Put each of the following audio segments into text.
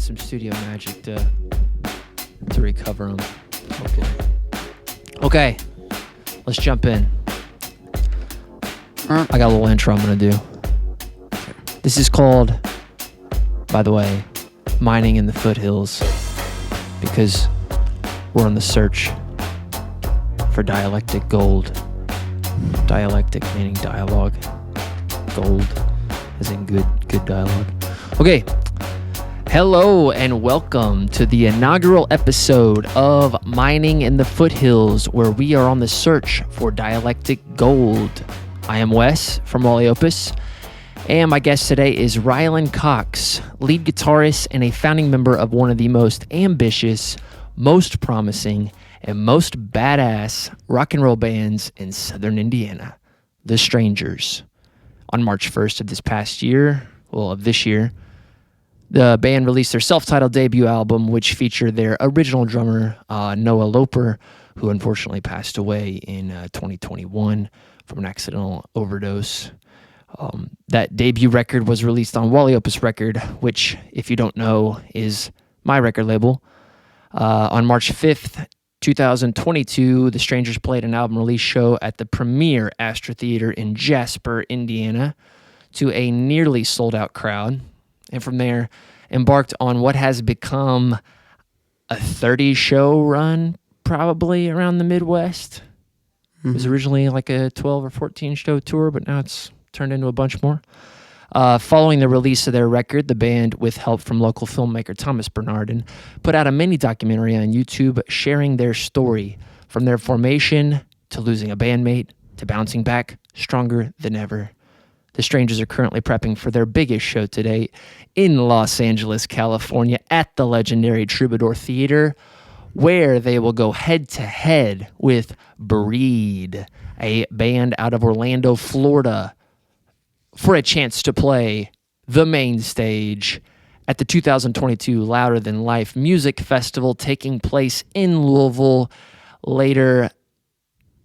some studio magic to recover them. Okay, let's jump in. I got a little intro I'm going to do. This is called, by the way, Mining in the Foothills, because we're on the search for dialectic gold. Dialectic meaning dialogue. Gold as in good dialogue. Okay. Hello and welcome to the inaugural episode of Mining in the Foothills, where we are on the search for dialectic gold. I am Wes from Wally Opus, and my guest today is Rylan Cox, lead guitarist and a founding member of one of the most ambitious, most promising, and most badass rock and roll bands in southern Indiana, The Strangers. On March 1st of this year, the band released their self-titled debut album, which featured their original drummer, Noah Loper, who unfortunately passed away in 2021 from an accidental overdose. That debut record was released on Wally Opus Record, which, if you don't know, is my record label. On March 5th, 2022, the Strangers played an album release show at the premier Astor Theater in Jasper, Indiana, to a nearly sold-out crowd, and from there embarked on what has become a 30-show run, probably around the Midwest. It was originally like a 12 or 14-show tour, but now it's turned into a bunch more. Following the release of their record, the band, with help from local filmmaker Thomas Bernardin, put out a mini documentary on YouTube sharing their story from their formation to losing a bandmate to bouncing back stronger than ever. The Strangers are currently prepping for their biggest show to date in Los Angeles, California, at the legendary Troubadour Theater, where they will go head-to-head with Breed, a band out of Orlando, Florida, for a chance to play the main stage at the 2022 Louder Than Life Music Festival taking place in Louisville later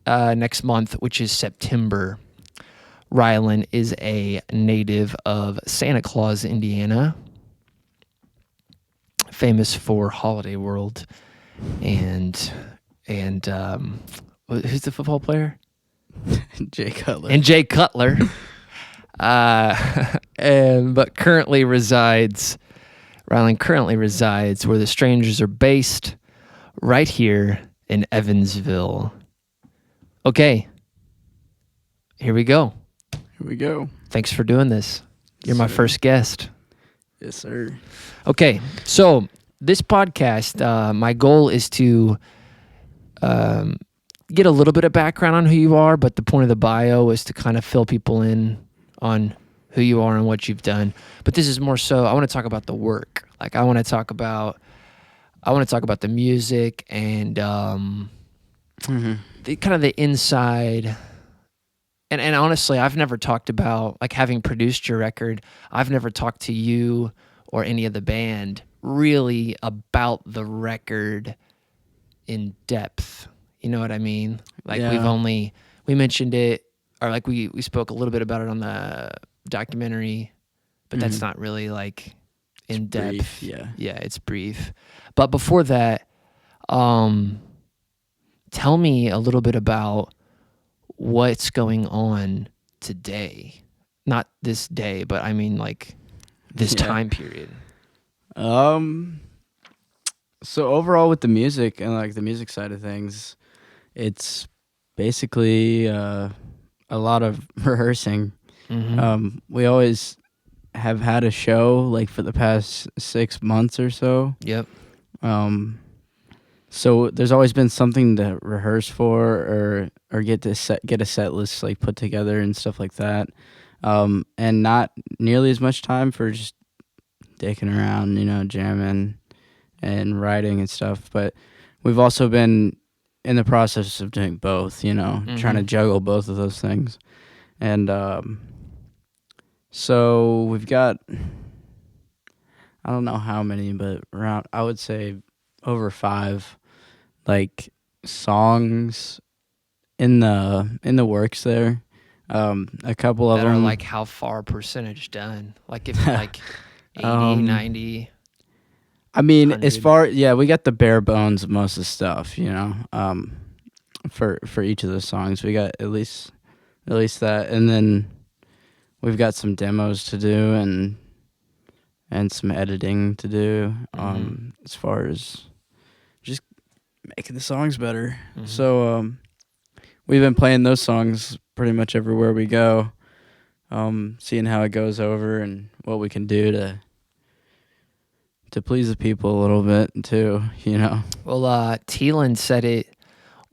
next month, which is September. Rylan is a native of Santa Claus, Indiana, famous for Holiday World, and who's the football player? Jay Cutler. And Jay Cutler. But Rylan currently resides where the Strangers are based, right here in Evansville. Okay, here we go. Thanks for doing this. You're my first guest. Yes, sir. Okay, so this podcast, my goal is to get a little bit of background on who you are, but the point of the bio is to kind of fill people in on who you are and what you've done. But this is more so, I want to talk about the work. Like, I want to talk about the music and the kind of the inside. And honestly, I've never talked about, like, having produced your record, I've never talked to you or any of the band really about the record in depth. You know what I mean? Like, yeah. we mentioned it, or like we spoke a little bit about it on the documentary, but that's not really like in depth. Brief, yeah. Yeah, it's brief. But before that, tell me a little bit about what's going on today. Not this day, but I mean like this time period. So overall with the music and like the music side of things, it's basically a lot of rehearsing. We always have had a show like for the past 6 months or so. Yep. So there's always been something to rehearse for or get a set list like put together and stuff like that. And not nearly as much time for just dicking around, jamming and writing and stuff. But we've also been in the process of doing both, trying to juggle both of those things. And so we've got, I don't know how many, but around, I would say over 5 like songs in the works there. A couple of that them are like how far percentage done? Like if like 80, 90. I mean, as 100. far we got the bare bones of most of the stuff, you know. For each of those songs, we got at least that, and then we've got some demos to do and some editing to do. As far as just making the songs better. So we've been playing those songs pretty much everywhere we go, seeing how it goes over and what we can do to please the people a little bit too, you know. Well, Teelan said it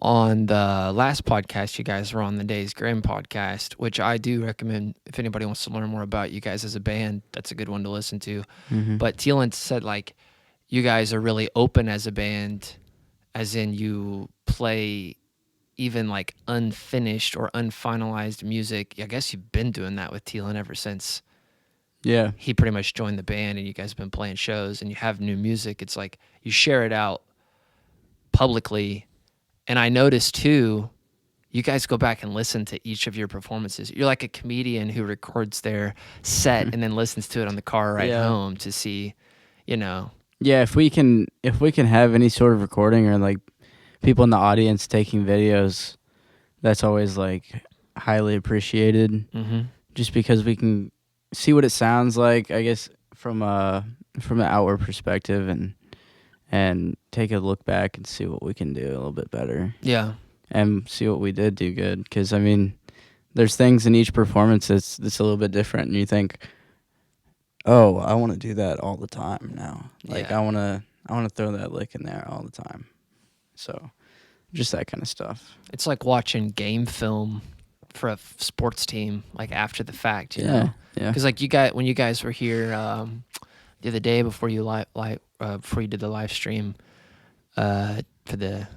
on the last podcast you guys were on, the Days Grim podcast, which I do recommend if anybody wants to learn more about you guys as a band. That's a good one to listen to. But Teelan said, like, you guys are really open as a band, as in you play even like unfinished or unfinalized music. I guess you've been doing that with Teelan ever since he pretty much joined the band, and you guys have been playing shows and you have new music. It's like you share it out publicly. And I noticed too, you guys go back and listen to each of your performances. You're like a comedian who records their set and then listens to it on the car ride home to see, you know. Yeah, if we can have any sort of recording or like people in the audience taking videos, that's always like highly appreciated. Just because we can see what it sounds like, I guess, from an outward perspective, and take a look back and see what we can do a little bit better. Yeah. And see what we did do good. Because, I mean, there's things in each performance that's a little bit different. And you think, oh, I want to do that all the time now. Like, I want to throw that lick in there all the time. So, just that kind of stuff. It's like watching game film for a sports team, like after the fact, you know? Yeah. Because like when you guys were here the other day before you before you did the live stream for the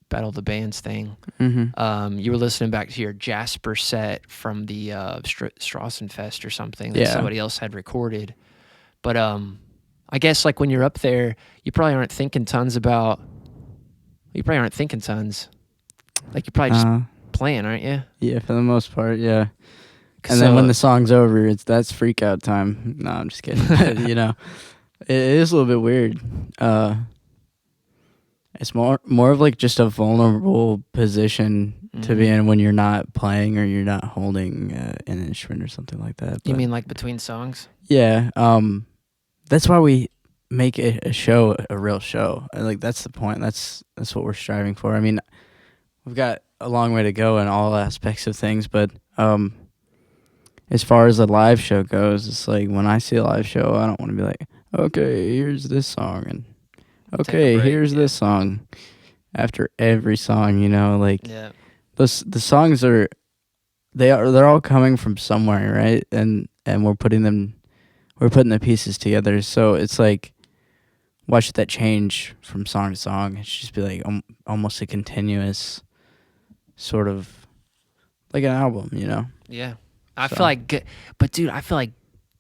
Battle of the Bands thing, you were listening back to your Jasper set from the Strassenfest or something that somebody else had recorded. But I guess like when you're up there, you probably aren't thinking tons. Like you're probably just playing, aren't you? Yeah, for the most part, yeah. And then when the song's over, that's freak out time. No, I'm just kidding. You know, it is a little bit weird. It's more of like just a vulnerable position to be in when you're not playing or you're not holding an instrument or something like that. You mean like between songs? Yeah. That's why we make a show a real show. And like that's the point. That's what we're striving for. I mean, we've got a long way to go in all aspects of things, but as far as a live show goes, it's like when I see a live show, I don't want to be like, okay, here's this song, and okay, here's this song after every song, you know, like the songs they're all coming from somewhere, right? And we're putting the pieces together. So it's like, why should that change from song to song? It should just be like almost a continuous sort of like an album, you know? Yeah. I feel like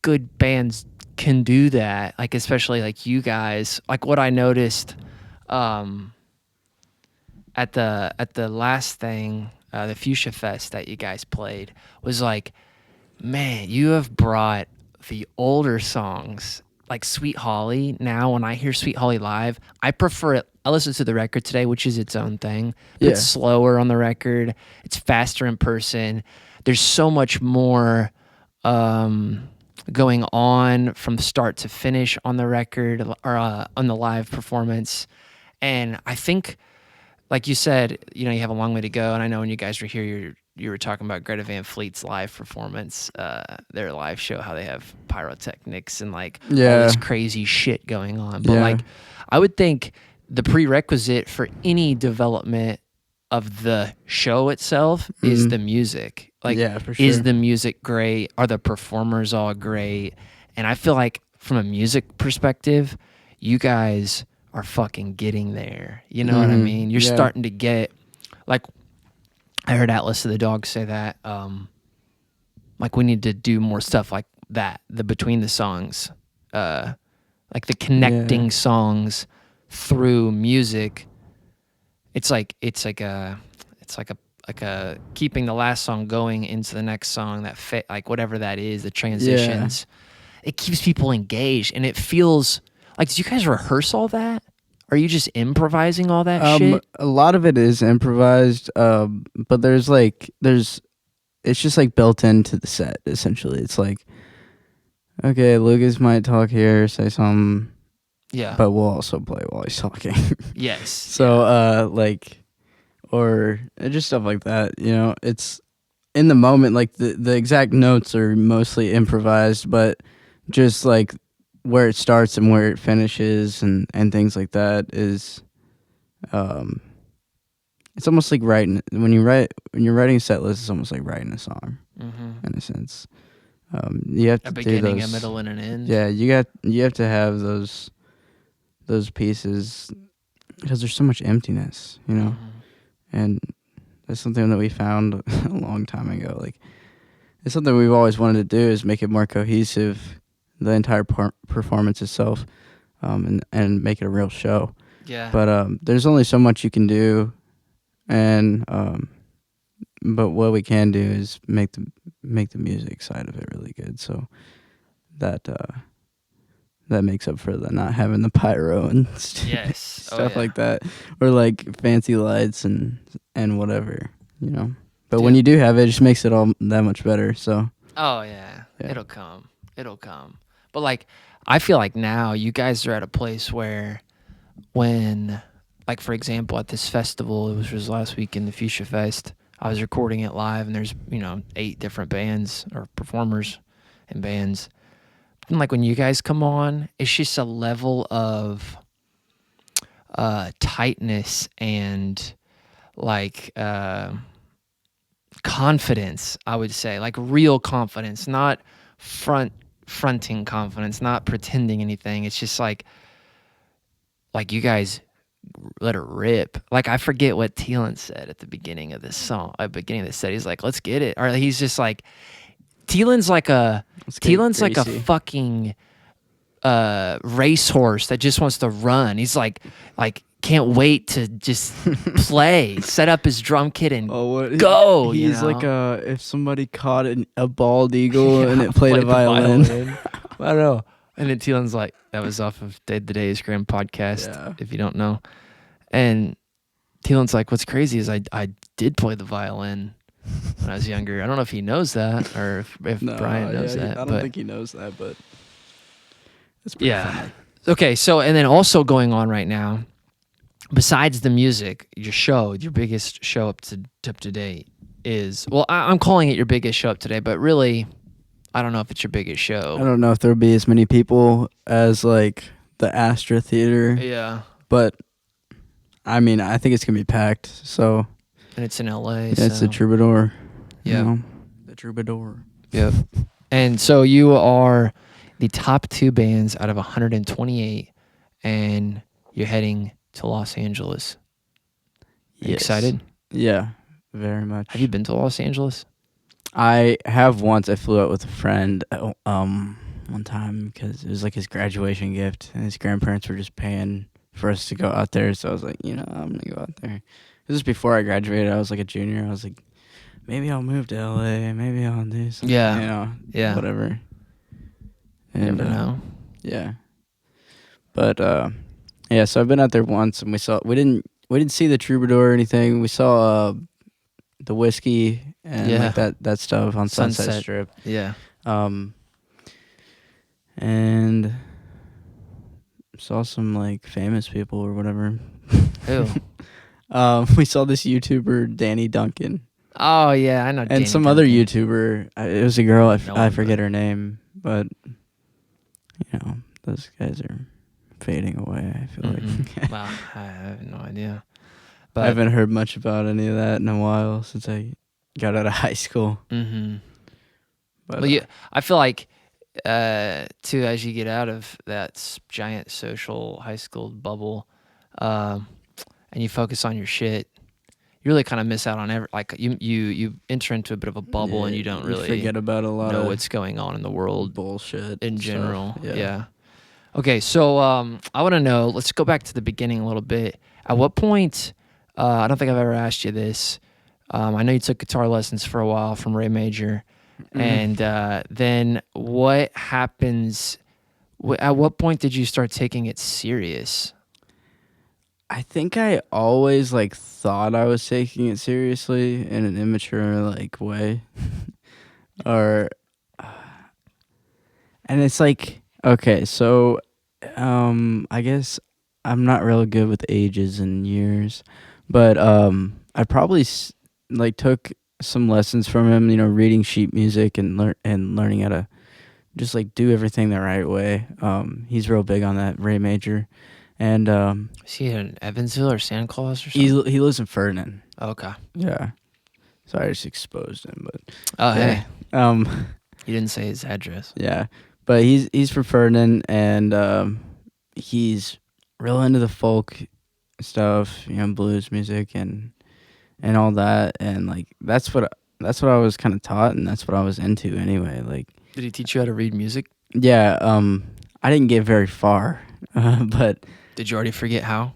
good bands can do that. Like, especially like you guys, like what I noticed, at the last thing, the Fuchsia Fest that you guys played was like, man, you have brought the older songs like Sweet Holly. Now when I hear Sweet Holly live, I prefer it. I listened to the record today, which is its own thing. But it's slower on the record. It's faster in person. There's so much more going on from start to finish on the record or on the live performance. And I think, like you said, you know, you have a long way to go. And I know when you guys were here, you were talking about Greta Van Fleet's live performance, their live show, how they have pyrotechnics and like all this crazy shit going on. But like, I would think the prerequisite for any development of the show itself is the music. Like, for sure. Is the music great? Are the performers all great? And I feel like from a music perspective, you guys are fucking getting there. You know what I mean? You're starting to get, like, I heard Atlas of the Dog say that, like, we need to do more stuff like that, the between the songs, like the connecting songs through music. It's like a keeping the last song going into the next song, that like whatever that is, the transitions. It keeps people engaged, and it feels Like, do you guys rehearse all that? Are you just improvising all that shit? A lot of it is improvised, but it's just like built into the set. Essentially, it's like, okay, Lucas might talk here, say something, Yeah. but we'll also play while he's talking. Yes. So, or just stuff like that. You know, it's in the moment. Like the exact notes are mostly improvised, but just like where it starts and where it finishes and things like that is, it's almost like writing when you're writing a set list. It's almost like writing a song in a sense. You have to a beginning, do those, a middle, and an end. Yeah, you have to have those pieces because there's so much emptiness, you know, and that's something that we found a long time ago. Like, it's something we've always wanted to do is make it more cohesive, the entire performance itself, and make it a real show. Yeah. But there's only so much you can do, and but what we can do is make the music side of it really good. So that makes up for the not having the pyro and stuff like that, or like fancy lights and whatever, you know. But when you do have it, it just makes it all that much better. So. Oh yeah. It'll come. But like, I feel like now you guys are at a place where, when, like for example, at this festival, it was last week in the Fuchsia Fest, I was recording it live, and there's 8 different bands or performers and bands. And like when you guys come on, it's just a level of tightness and like confidence, I would say, like real confidence, not fronting confidence, not pretending anything. It's just like you guys let it rip. Like, I forget what Thielen said at the beginning of this song, at the beginning of the set. He's like, let's get it. Or he's just like, Thielen's like a fucking racehorse that just wants to run. He's like can't wait to just play, set up his drum kit and go. He's like if somebody caught a bald eagle and it played a violin. I don't know. And then Thielen's like, that was off of the Days Graham podcast, if you don't know. And Thielen's like, what's crazy is I did play the violin when I was younger. I don't know if he knows that, or if Brian knows that. I don't think he knows that, but it's pretty funny. Okay, so, and then also going on right now, besides the music, your biggest show up to date is, well, I'm calling it your biggest show up today, but really, I don't know if it's your biggest show. I don't know if there'll be as many people as like the Astra Theater. Yeah. But I mean, I think it's gonna be packed. So. And it's in LA. Yeah, it's the Troubadour. Yeah. You know, the Troubadour. Yep. And so you are the top 2 bands out of 128, and you're heading to Los Angeles. Are you excited? Yeah, very much. Have you been to Los Angeles? I have once. I flew out with a friend one time because it was like his graduation gift, and his grandparents were just paying for us to go out there. So I was like, I'm gonna go out there. This was before I graduated. I was like a junior. I was like, maybe I'll move to LA. Maybe I'll do something. Yeah. Whatever. And, you never know. Yeah. But so I've been out there once, and we didn't see the Troubadour or anything. We saw the Whiskey and like that stuff on Sunset Strip. Yeah. And saw some like famous people or whatever. Who? We saw this YouTuber Danny Duncan. Oh yeah, I know. And some other YouTuber. It was a girl. I forget her name, but those guys are fading away. I feel like. Wow, I have no idea. But I haven't heard much about any of that in a while since I got out of high school. Mm-hmm. But well, I feel like too, as you get out of that giant social high school bubble, and you focus on your shit, you really kind of miss out on you enter into a bit of a bubble, and you don't really forget about a lot know of what's going on in the world bullshit in stuff. general. Yeah. Okay, so I want to know. Let's go back to the beginning a little bit. At what point? I don't think I've ever asked you this. I know you took guitar lessons for a while from Ray Major, and then what happens At what point did you start taking it serious? I think I always like thought I was taking it seriously in an immature like way, or, and it's like okay, so, I guess I'm not real good with ages and years, but I probably like took some lessons from him, reading sheet music and learning how to just like do everything the right way. He's real big on that, Ray Major, and Is he in Evansville or Santa Claus or he something? he lives in Ferdinand. Okay. Yeah. Sorry, I just exposed him, but Oh, yeah. hey. You didn't say his address. Yeah, but he's from Ferdinand, and he's real into the folk stuff, blues music and all that, and like that's what I was kind of taught, and that's what I was into anyway. Like, Did he teach you how to read music? yeah, I didn't get very far, but Did you already forget how?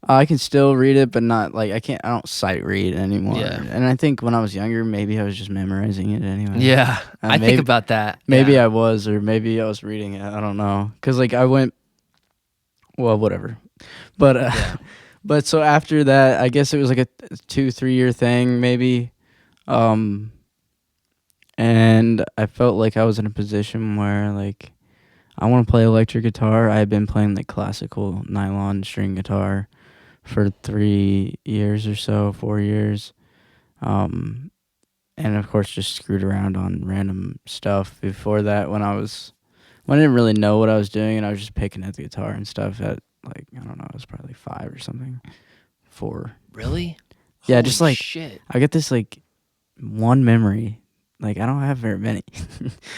I can still read it, but not like I don't sight read anymore. Yeah. And I think when I was younger, maybe I was just memorizing it anyway. Yeah, I think about that. Maybe Yeah. I was, or maybe I was reading it. I don't know, cause like I went, well, whatever. But Yeah. but so after that, I guess it was like a 2-3 year thing, maybe. And I felt like I was in a position where like I want to play electric guitar. I had been playing like classical nylon string guitar for 3 years or so, 4 years. And of course just screwed around on random stuff before that when I didn't really know what I was doing, and I was just picking at the guitar and stuff at like, I don't know, I was probably 5 or something. 4. Really? Yeah, Holy just like shit. I get this like one memory. Like I don't have very many.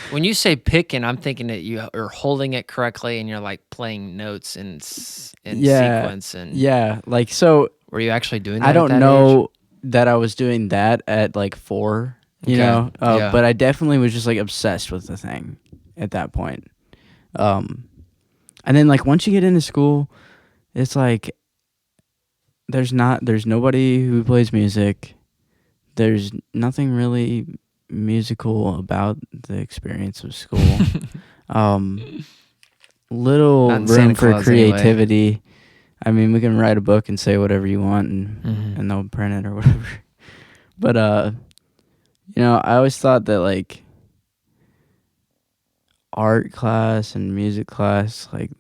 When you say picking, I'm thinking that you are holding it correctly and you're like playing notes in sequence. And Yeah, like so were you actually doing that? I at don't that know age? that I was doing that at like 4, Okay. Yeah. but I definitely was just like obsessed with the thing at that point. And then like once you get into school, it's like there's nobody who plays music. There's nothing really musical about the experience of school. Little Not in room Santa for Claus anyway. creativity. I mean, we can write a book and say whatever you want, and Mhm. and they'll print it or whatever. But I always thought that like art class and music class, like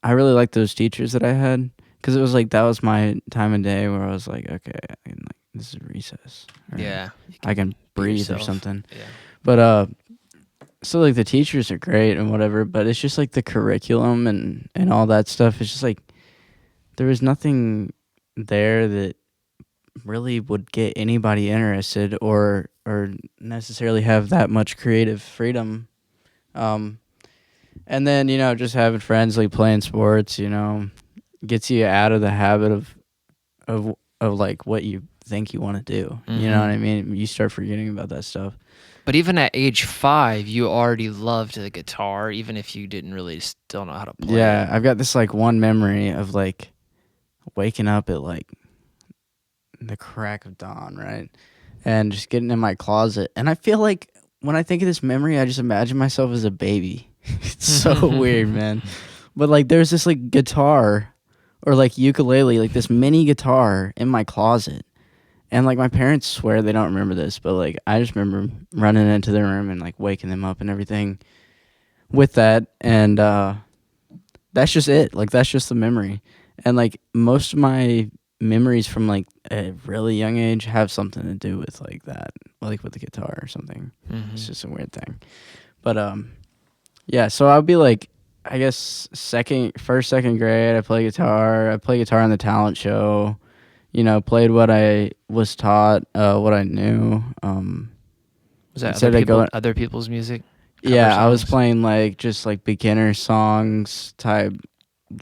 I really liked those teachers that I had, because it was like that was my time of day where I was like, okay, this is recess. Or Yeah. I can breathe or yourself. something. Yeah. But so like the teachers are great and whatever, but it's just like the curriculum and all that stuff. It's just like there was nothing there that really would get anybody interested or necessarily have that much creative freedom. And then just having friends, like playing sports, gets you out of the habit of like what you think you want to do. You know what I mean? You start forgetting about that stuff. But even at age 5, you already loved the guitar, even if you didn't really still know how to play. Yeah, I've got this like one memory of like waking up at like the crack of dawn, right? And just getting in my closet. And I feel like when I think of this memory, I just imagine myself as a baby. It's so weird, man. But like there's this like guitar or like ukulele, like this mini guitar in my closet. And like my parents swear they don't remember this, but like I just remember running into their room and like waking them up and everything with that. And that's just it. Like that's just the memory. And like most of my memories from like a really young age have something to do with like that, like with the guitar or something. It's just a weird thing. But yeah, so I'll be like, I guess second grade, I play guitar. I play guitar on the talent show. Played what I was taught, what I knew. Was that Instead of going- other people's music? Yeah, Cover I was songs? playing like just like beginner songs type,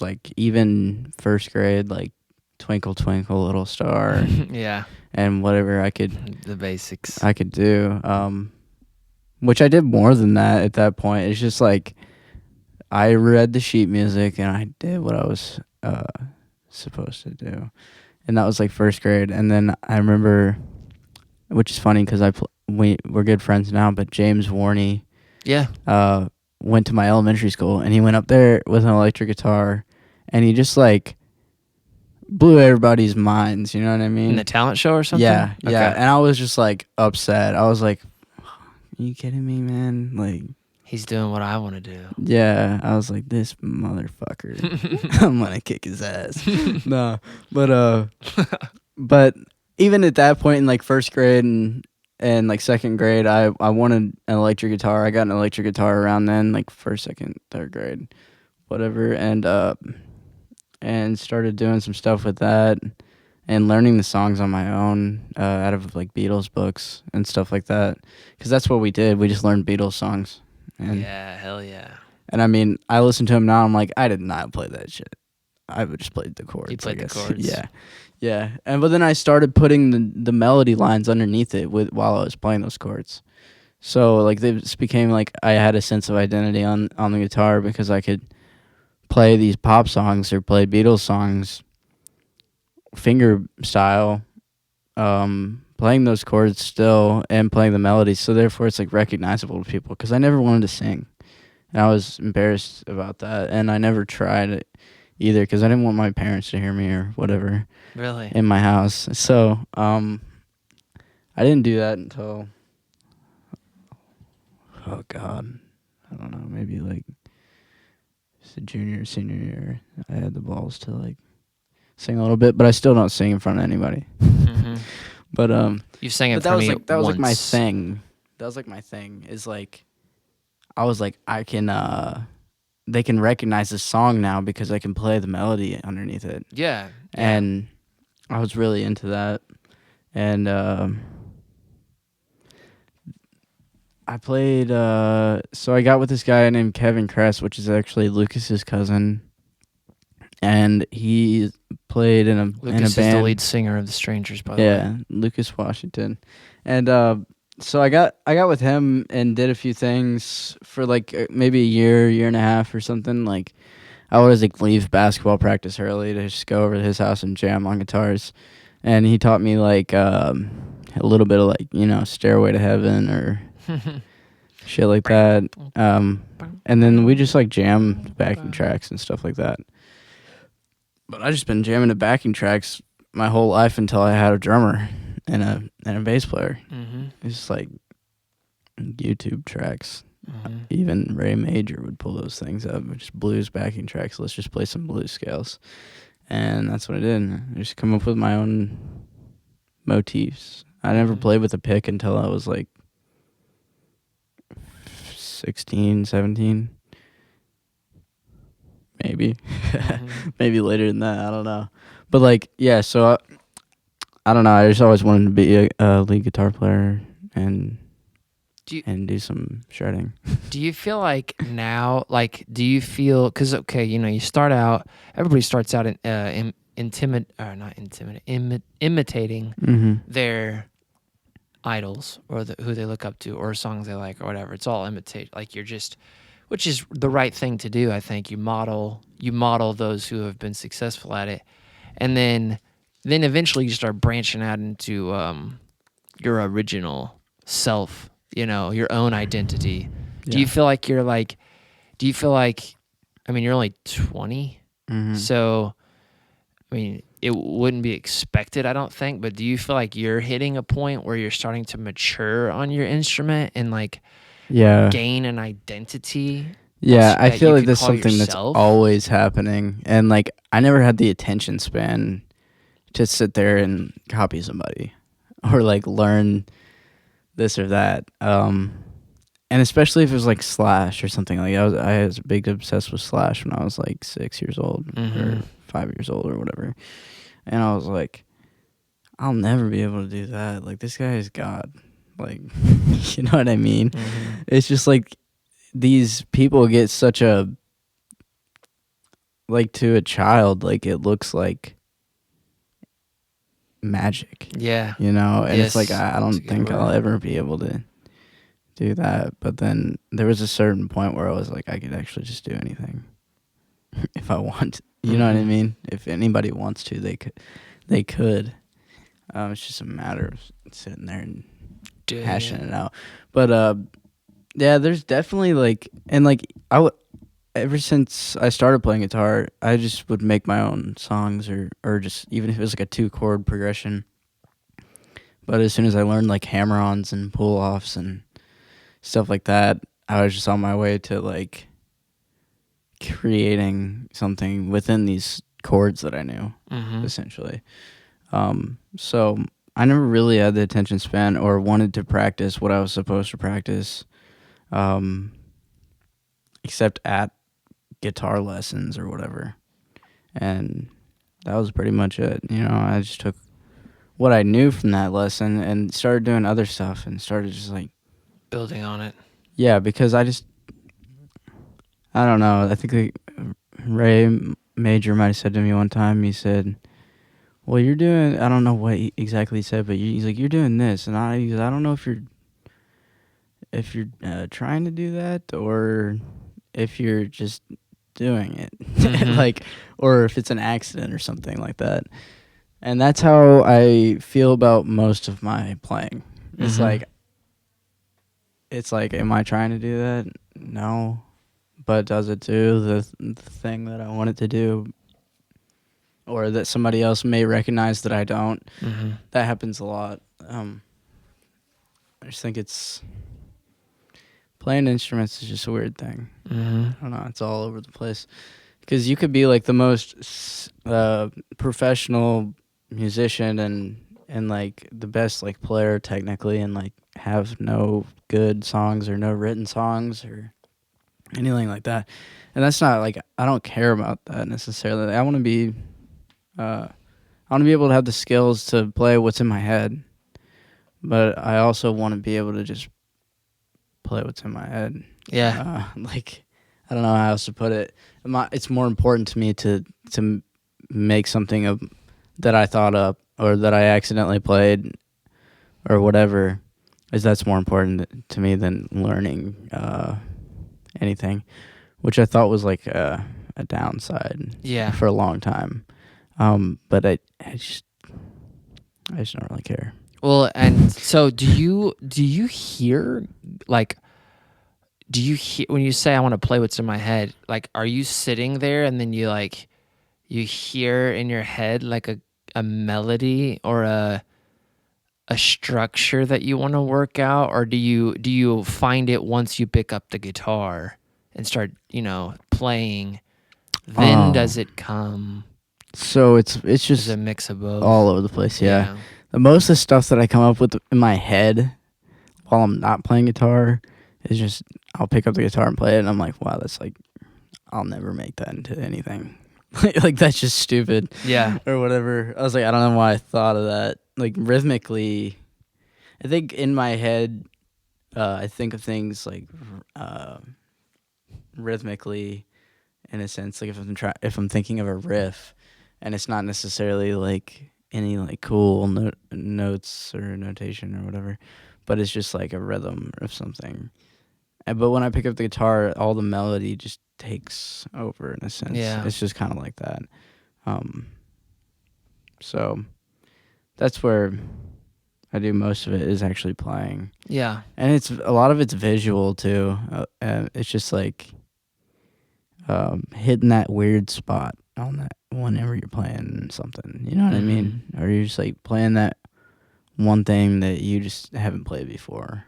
like even first grade, like Twinkle Twinkle Little Star, Yeah, and whatever I could the basics. do. Which I did more than that at that point. It's just like I read the sheet music and I did what I was supposed to do, and that was like first grade. And then I remember, which is funny because we're good friends now, but James Warney, Yeah. went to my elementary school, and he went up there with an electric guitar, and he just like blew everybody's minds. You know what I mean? In the talent show or something? Yeah, yeah. Okay. And I was just like upset. I was like, "Are you kidding me, man?" Like, he's doing what I want to do. yeah. I was like, "This motherfucker, I'm gonna kick his ass." No, but even at that point in like first grade and like second grade, I wanted an electric guitar. I got an electric guitar around then, like first, second, third grade, whatever, and started doing some stuff with that and learning the songs on my own out of like Beatles books and stuff like that, because that's what we did. We just learned Beatles songs. And, yeah, hell yeah. And I mean, I listen to them now. I'm like, I did not play that shit. I would just play the chords. You played the chords. Yeah, yeah. But then I started putting the melody lines underneath it while I was playing those chords. So like this became like I had a sense of identity on the guitar because I could play these pop songs or play Beatles songs finger style, playing those chords still and playing the melodies. So therefore it's like recognizable to people, because I never wanted to sing. And I was embarrassed about that, and I never tried it either because I didn't want my parents to hear me or whatever. Really? In my house. So I didn't do that until, oh God, I don't know, maybe like junior, senior year. I had the balls to like sing a little bit, but I still don't sing in front of anybody. Mm-hmm. But you sang it but for that was me like that was like my once. thing. That was like my thing. Is like I was like, I can they can recognize the song now because I can play the melody underneath it. Yeah. And I was really into that. And I played so I got with this guy named Kevin Kress, which is actually Lucas's cousin. And he played in a Lucas band. is the lead singer of The Strangers, by the way. Yeah, Lucas Washington. And so I got with him and did a few things for like maybe a year and a half or something. Like I would always like leave basketball practice early to just go over to his house and jam on guitars. And he taught me like a little bit of like, you know, Stairway to Heaven or shit like that. And then we just like jammed backing tracks and stuff like that. But I just been jamming the backing tracks my whole life until I had a drummer and a bass player. Mm-hmm. It's just like YouTube tracks. Mm-hmm. Even Ray Major would pull those things up. Just blues backing tracks. Let's just play some blues scales. And that's what I did. I just come up with my own motifs. I never played with a pick until I was like 16, 17. Maybe. Maybe later than that. I don't know. But like, yeah, so I don't know. I just always wanted to be a lead guitar player and do some shredding. Do you feel like now, like, because, okay, you know, you start out, everybody starts out imitating their idols or who they look up to or songs they like or whatever. It's all imitate. Like, you're just, which is the right thing to do, I think. You model those who have been successful at it. And then eventually you start branching out into your original self, you know, your own identity. Yeah. Do you feel like I mean, you're only 20, so, I mean, it wouldn't be expected, I don't think, but do you feel like you're hitting a point where you're starting to mature on your instrument and, like, gain an identity? Yeah, I feel like that's something that's always happening. And, like, I never had the attention span to sit there and copy somebody or, like, learn this or that. And especially if it was, like, Slash or something. Like, I was big obsessed with Slash when I was, like, 6 years old or 5 years old or whatever. And I was like, I'll never be able to do that. Like, this guy is God. Like, you know what I mean? It's just, like, these people get such a, like, to a child, like, it looks like magic. Yeah. You know? And it's like, I don't think I'll ever be able to do that. But then there was a certain point where I was like, I could actually just do anything if I want. You know what I mean? If anybody wants to, they could. It's just a matter of sitting there and hashing it out. But yeah, there's definitely like, and like ever since I started playing guitar, I just would make my own songs or just even if it was like a 2-chord progression. But as soon as I learned like hammer-ons and pull-offs and stuff like that, I was just on my way to like creating something within these chords that I knew, essentially. So I never really had the attention span or wanted to practice what I was supposed to practice, except at guitar lessons or whatever. And that was pretty much it. I just took what I knew from that lesson and started doing other stuff and started just like building on it. Yeah, because I don't know. I think Ray Major might have said to me one time, he said, well, you're doing, I don't know what exactly he said, but he's like, you're doing this. And I don't know if you're trying to do that or if you're just doing it. Like, or if it's an accident or something like that. And that's how I feel about most of my playing. It's like, am I trying to do that? No. But does it do the thing that I want it to do? Or that somebody else may recognize that I don't? That happens a lot. I just think playing instruments is just a weird thing. I don't know. It's all over the place. Because you could be like the most professional musician and like the best like player technically and like have no good songs or no written songs or anything like that. And that's not like, I don't care about that necessarily. I want to be able to have the skills to play what's in my head, but I also want to be able to just play what's in my head. Yeah. Like, I don't know how else to put it. It's more important to me to make something that I thought up or that I accidentally played or whatever. That's more important to me than learning anything, which I thought was like a downside. Yeah. For a long time. But I just don't really care. Well, and so do you hear like? Do you hear when you say I want to play what's in my head? Like, are you sitting there and then you hear in your head like a melody or a structure that you want to work out, or do you find it once you pick up the guitar and start playing? Then does it come? So it's just a mix of both, all over the place. Yeah. Most of the stuff that I come up with in my head while I'm not playing guitar is just I'll pick up the guitar and play it, and I'm like, wow, that's like I'll never make that into anything. Like that's just stupid. Yeah. Or whatever. I was like, I don't know why I thought of that. Like rhythmically, I think in my head, I think of things like rhythmically, in a sense. Like if I'm thinking of a riff, and it's not necessarily like any like cool notes or notation or whatever, but it's just like a rhythm of something. But when I pick up the guitar, all the melody just takes over in a sense. Yeah. It's just kind of like that. So that's where I do most of it, is actually playing. Yeah. And a lot of it's visual too. It's just like hitting that weird spot on that whenever you're playing something. You know what I mean? Or you're just like playing that one thing that you just haven't played before.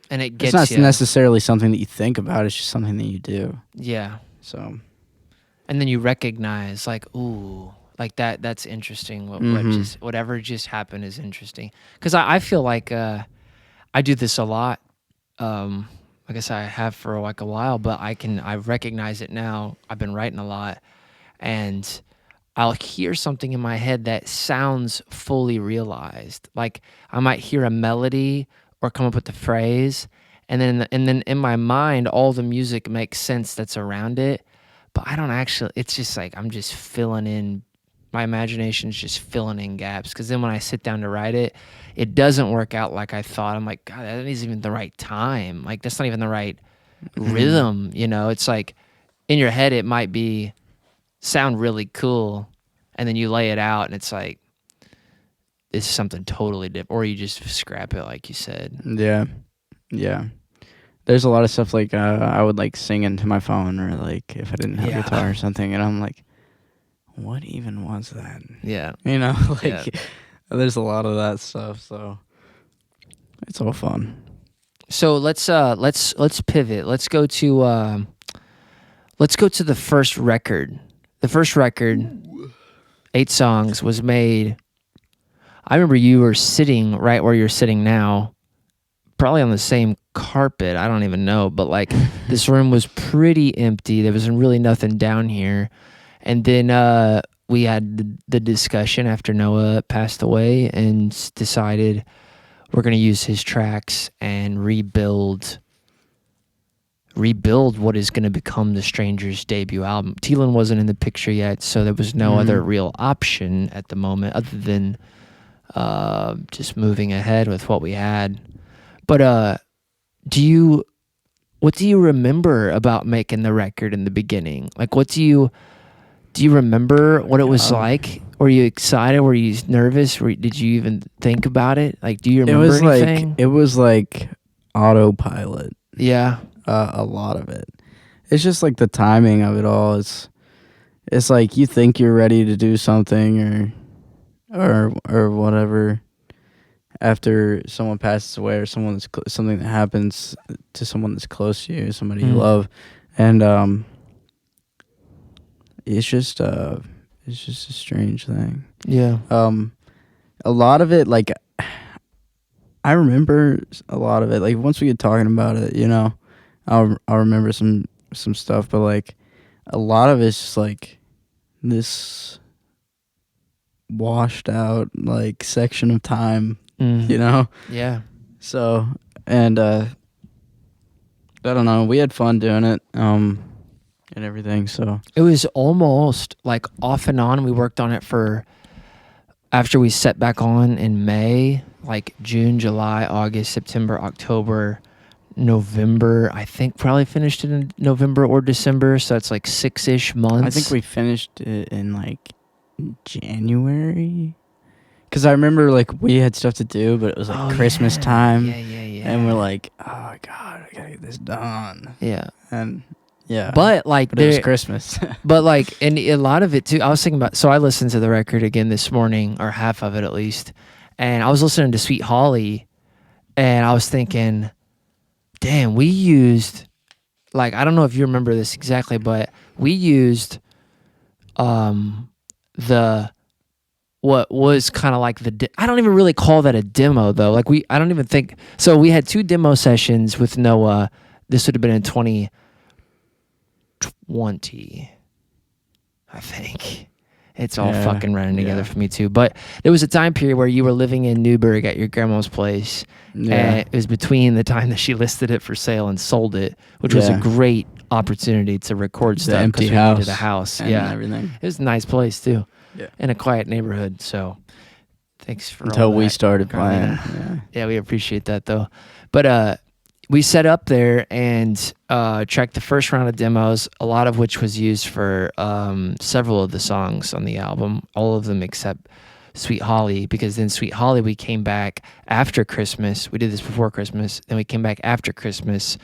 And it gets It's not necessarily something that you think about. It's just something that you do. Yeah. So. And then you recognize like, ooh, like that's interesting. Whatever just happened is interesting. Because I feel like I do this a lot. Like I said, I have for like a while, but I recognize it now. I've been writing a lot, and I'll hear something in my head that sounds fully realized. Like I might hear a melody or come up with the phrase, and then in my mind, all the music makes sense that's around it. But I don't actually. It's just like I'm just filling in. My imagination's just filling in gaps. Because then when I sit down to write it, it doesn't work out like I thought. I'm like, God, that isn't even the right time. Like that's not even the right rhythm. It's like in your head it might sound really cool, and then you lay it out, and it's like it's something totally different. Or you just scrap it, like you said. Yeah, yeah. there's a lot of stuff like I would like sing into my phone, or like if I didn't have a guitar or something, and I'm like, what even was that? Yeah. You know, like there's a lot of that stuff, so it's all fun. So let's pivot. Let's go to the first record. The first record, 8 songs, was made. I remember you were sitting right where you're sitting now, probably on the same carpet. I don't even know, but like this room was pretty empty. There was really nothing down here. And then we had the discussion after Noah passed away and decided we're going to use his tracks and rebuild what is going to become the Strangers' debut album. Teelan wasn't in the picture yet, so there was no other real option at the moment other than just moving ahead with what we had. But what do you remember about making the record in the beginning? Like, what do you remember what it was like? Were you excited? Were you nervous? Did you even think about it? Like, do you remember anything? It was like autopilot. Yeah. A lot of it. It's just like the timing of it all. It's like you think you're ready to do something or whatever after someone passes away, or something that happens to someone that's close to you, somebody you love, and it's just a strange thing. Yeah. A lot of it, like I remember a lot of it. Like once we get talking about it, you know, I'll remember some stuff, but like a lot of it's just like this washed out like section of time, you know? Yeah. So, and I don't know, we had fun doing it, and everything, so. It was almost like off and on. We worked on it after we set back on in May, like June, July, August, September, October, November. I think probably finished it in November or December, so it's like 6-ish months. I think we finished it in like January, because I remember like we had stuff to do, but it was like Christmas time. Yeah. And we're like, oh god, I gotta get this done. Yeah. And yeah, but it was Christmas. But like, and a lot of it too, I was thinking about, so I listened to the record again this morning, or half of it at least, and I was listening to Sweet Holly, and I was thinking, damn, we used, like, I don't know if you remember this exactly, but we used what was kind of like I don't even really call that a demo though. Like I don't even think, so we had 2 demo sessions with Noah. This would have been in 2020, I think. It's all fucking running together for me too. But there was a time period where you were living in Newburgh at your grandma's place. Yeah. And it was between the time that she listed it for sale and sold it, which was a great opportunity to record stuff because we needed a house. And everything. It was a nice place too. Yeah. In a quiet neighborhood. So thanks for until all we that, started Carlina. playing. Yeah, we appreciate that though. But we set up there and tracked the first round of demos, a lot of which was used for several of the songs on the album, all of them except Sweet Holly, because then Sweet Holly, we came back after Christmas. We did this before Christmas, then we came back after Christmas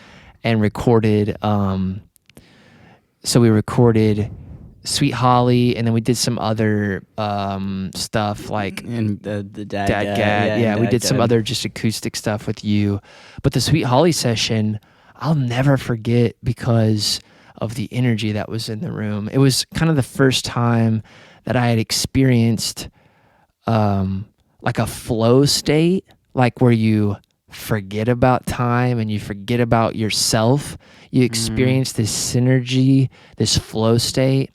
and recorded, so we recorded Sweet Holly, and then we did some other stuff like and the Dad Gad. Yeah, we did some other just acoustic stuff with you. But the Sweet Holly session, I'll never forget because of the energy that was in the room. It was kind of the first time that I had experienced like a flow state, like where you forget about time and you forget about yourself. You experience this synergy, this flow state.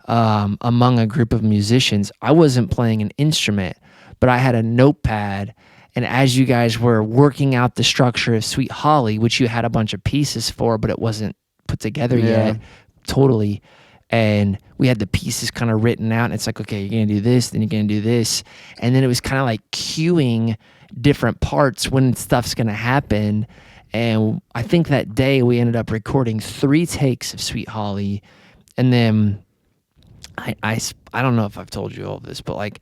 Among a group of musicians. I wasn't playing an instrument, but I had a notepad, and as you guys were working out the structure of Sweet Holly, which you had a bunch of pieces for, but it wasn't put together yet, totally, and we had the pieces kind of written out, and it's like, okay, you're gonna do this, then you're gonna do this, and then it was kind of like cueing different parts when stuff's gonna happen. And I think that day we ended up recording 3 takes of Sweet Holly, and then I don't know if I've told you all of this, but like,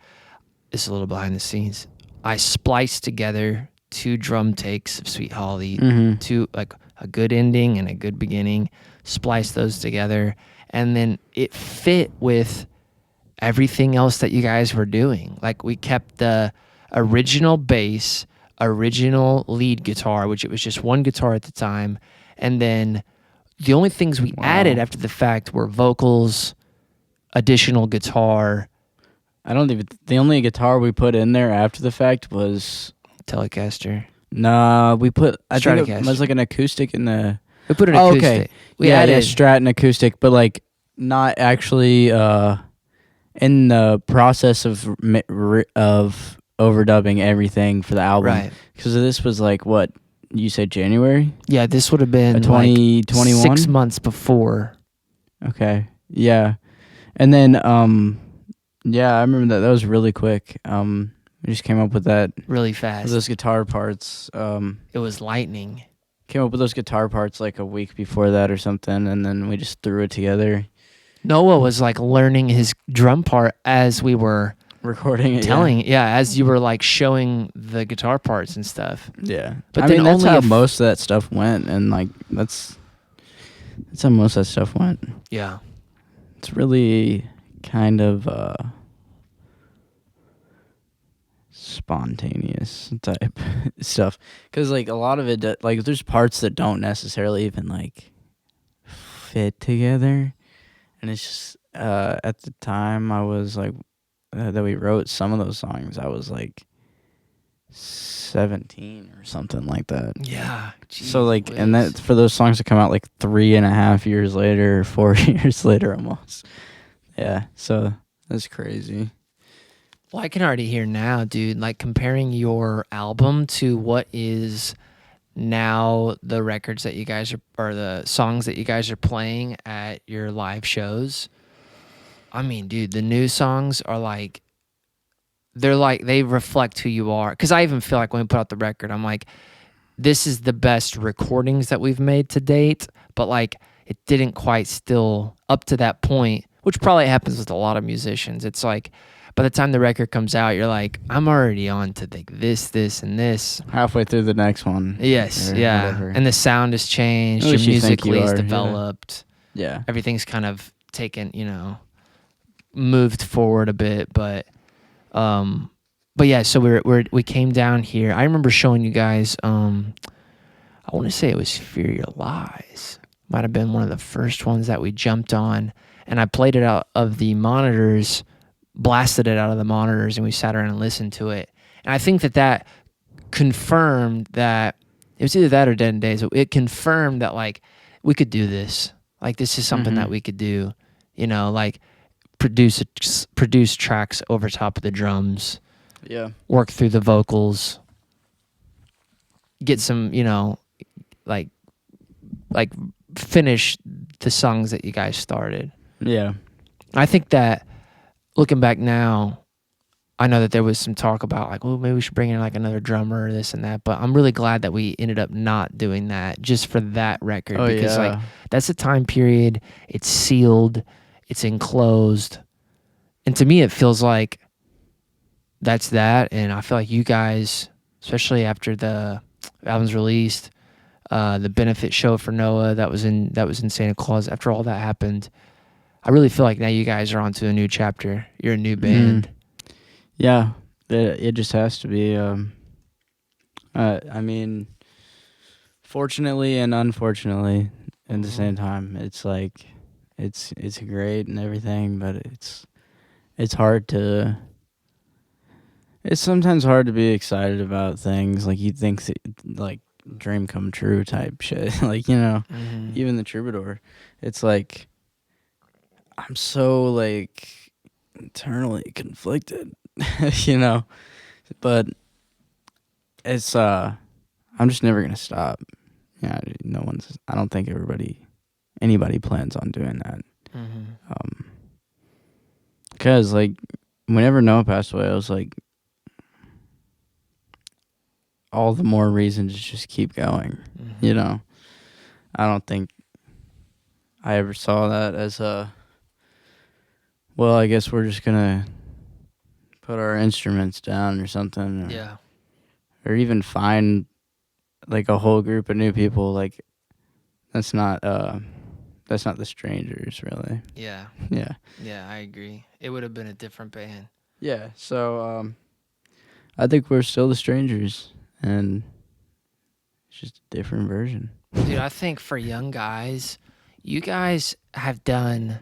it's a little behind the scenes. I spliced together 2 drum takes of Sweet Holly, 2 like a good ending and a good beginning, splice those together, and then it fit with everything else that you guys were doing. Like, we kept the original bass, original lead guitar, which it was just one guitar at the time, and then the only things we added after the fact were vocals, additional guitar. The only guitar we put in there after the fact was Telecaster. Nah, we put, I think it Stratocaster. was like an acoustic in the... We put an Oh, acoustic. okay. We yeah, added Strat and acoustic, but like not actually in the process of overdubbing everything for the album. right. Because this was like, what, you said January? Yeah, this would have been 2021? like 6 months before. Okay, yeah. And then, yeah, I remember that was really quick. We just came up with that. Really fast. Those guitar parts. It was lightning. Came up with those guitar parts like a week before that or something, and then we just threw it together. Noah was like learning his drum part as we were Recording it, as you were like showing the guitar parts and stuff. Yeah. But I then mean, that's only how if- most of that stuff went, and like that's how most of that stuff went. Yeah. It's really kind of spontaneous type stuff, because like a lot of it, like there's parts that don't necessarily even like fit together, and it's just at the time I was like that we wrote some of those songs, I was like 17 or something like that. Yeah. So like, and that for those songs to come out like 3.5 years later, 4 years later almost. Yeah, so that's crazy. Well, I can already hear now, dude, like comparing your album to what is now the records that you guys are, or the songs that you guys are playing at your live shows. I mean, dude, the new songs are like, they reflect who you are. Because I even feel like when we put out the record, I'm like, this is the best recordings that we've made to date, but like it didn't quite still up to that point, which probably happens with a lot of musicians. It's like, by the time the record comes out, you're like, I'm already on to like this, and this. Halfway through the next one. Yes, or yeah. whatever. And the sound has changed. At Your least you think musically you is are, yeah. developed. Yeah. Everything's kind of taken, moved forward a bit. But yeah. So we came down here. I remember showing you guys. I want to say it was Fear Your Lies. Might have been one of the first ones that we jumped on, and I played it out of the monitors. Blasted it out of the monitors, and we sat around and listened to it. And I think that confirmed that it was either that or Dead and Days. It confirmed that like we could do this. Like this is something that we could do. Like produce tracks over top of the drums. Yeah. Work through the vocals. Get some, like finish the songs that you guys started. Yeah. I think that. Looking back now, I know that there was some talk about like, well, maybe we should bring in like another drummer or this and that. But I'm really glad that we ended up not doing that just for that record. Because like that's a time period. It's sealed. It's enclosed. And to me, it feels like that's that. And I feel like you guys, especially after the album's released, the benefit show for Noah that was in Santa Claus, after all that happened, I really feel like now you guys are onto a new chapter. You're a new band. Yeah, it just has to be. I mean, fortunately and unfortunately at the same time, it's like it's great and everything, but it's hard to. It's sometimes hard to be excited about things like you think like dream come true type shit. Like even the Troubadour, it's like. I'm so like internally conflicted, but it's I'm just never gonna stop. Yeah, I don't think anybody plans on doing that. Because like whenever Noah passed away, I was like, all the more reason to just keep going. I don't think I ever saw that as a. Well, I guess we're just gonna put our instruments down or something. Yeah. Or even find like a whole group of new people. Like That's not the Strangers, really. Yeah. Yeah. Yeah, I agree. It would have been a different band. Yeah. So I think we're still the Strangers, and it's just a different version. Dude, I think for young guys, you guys have done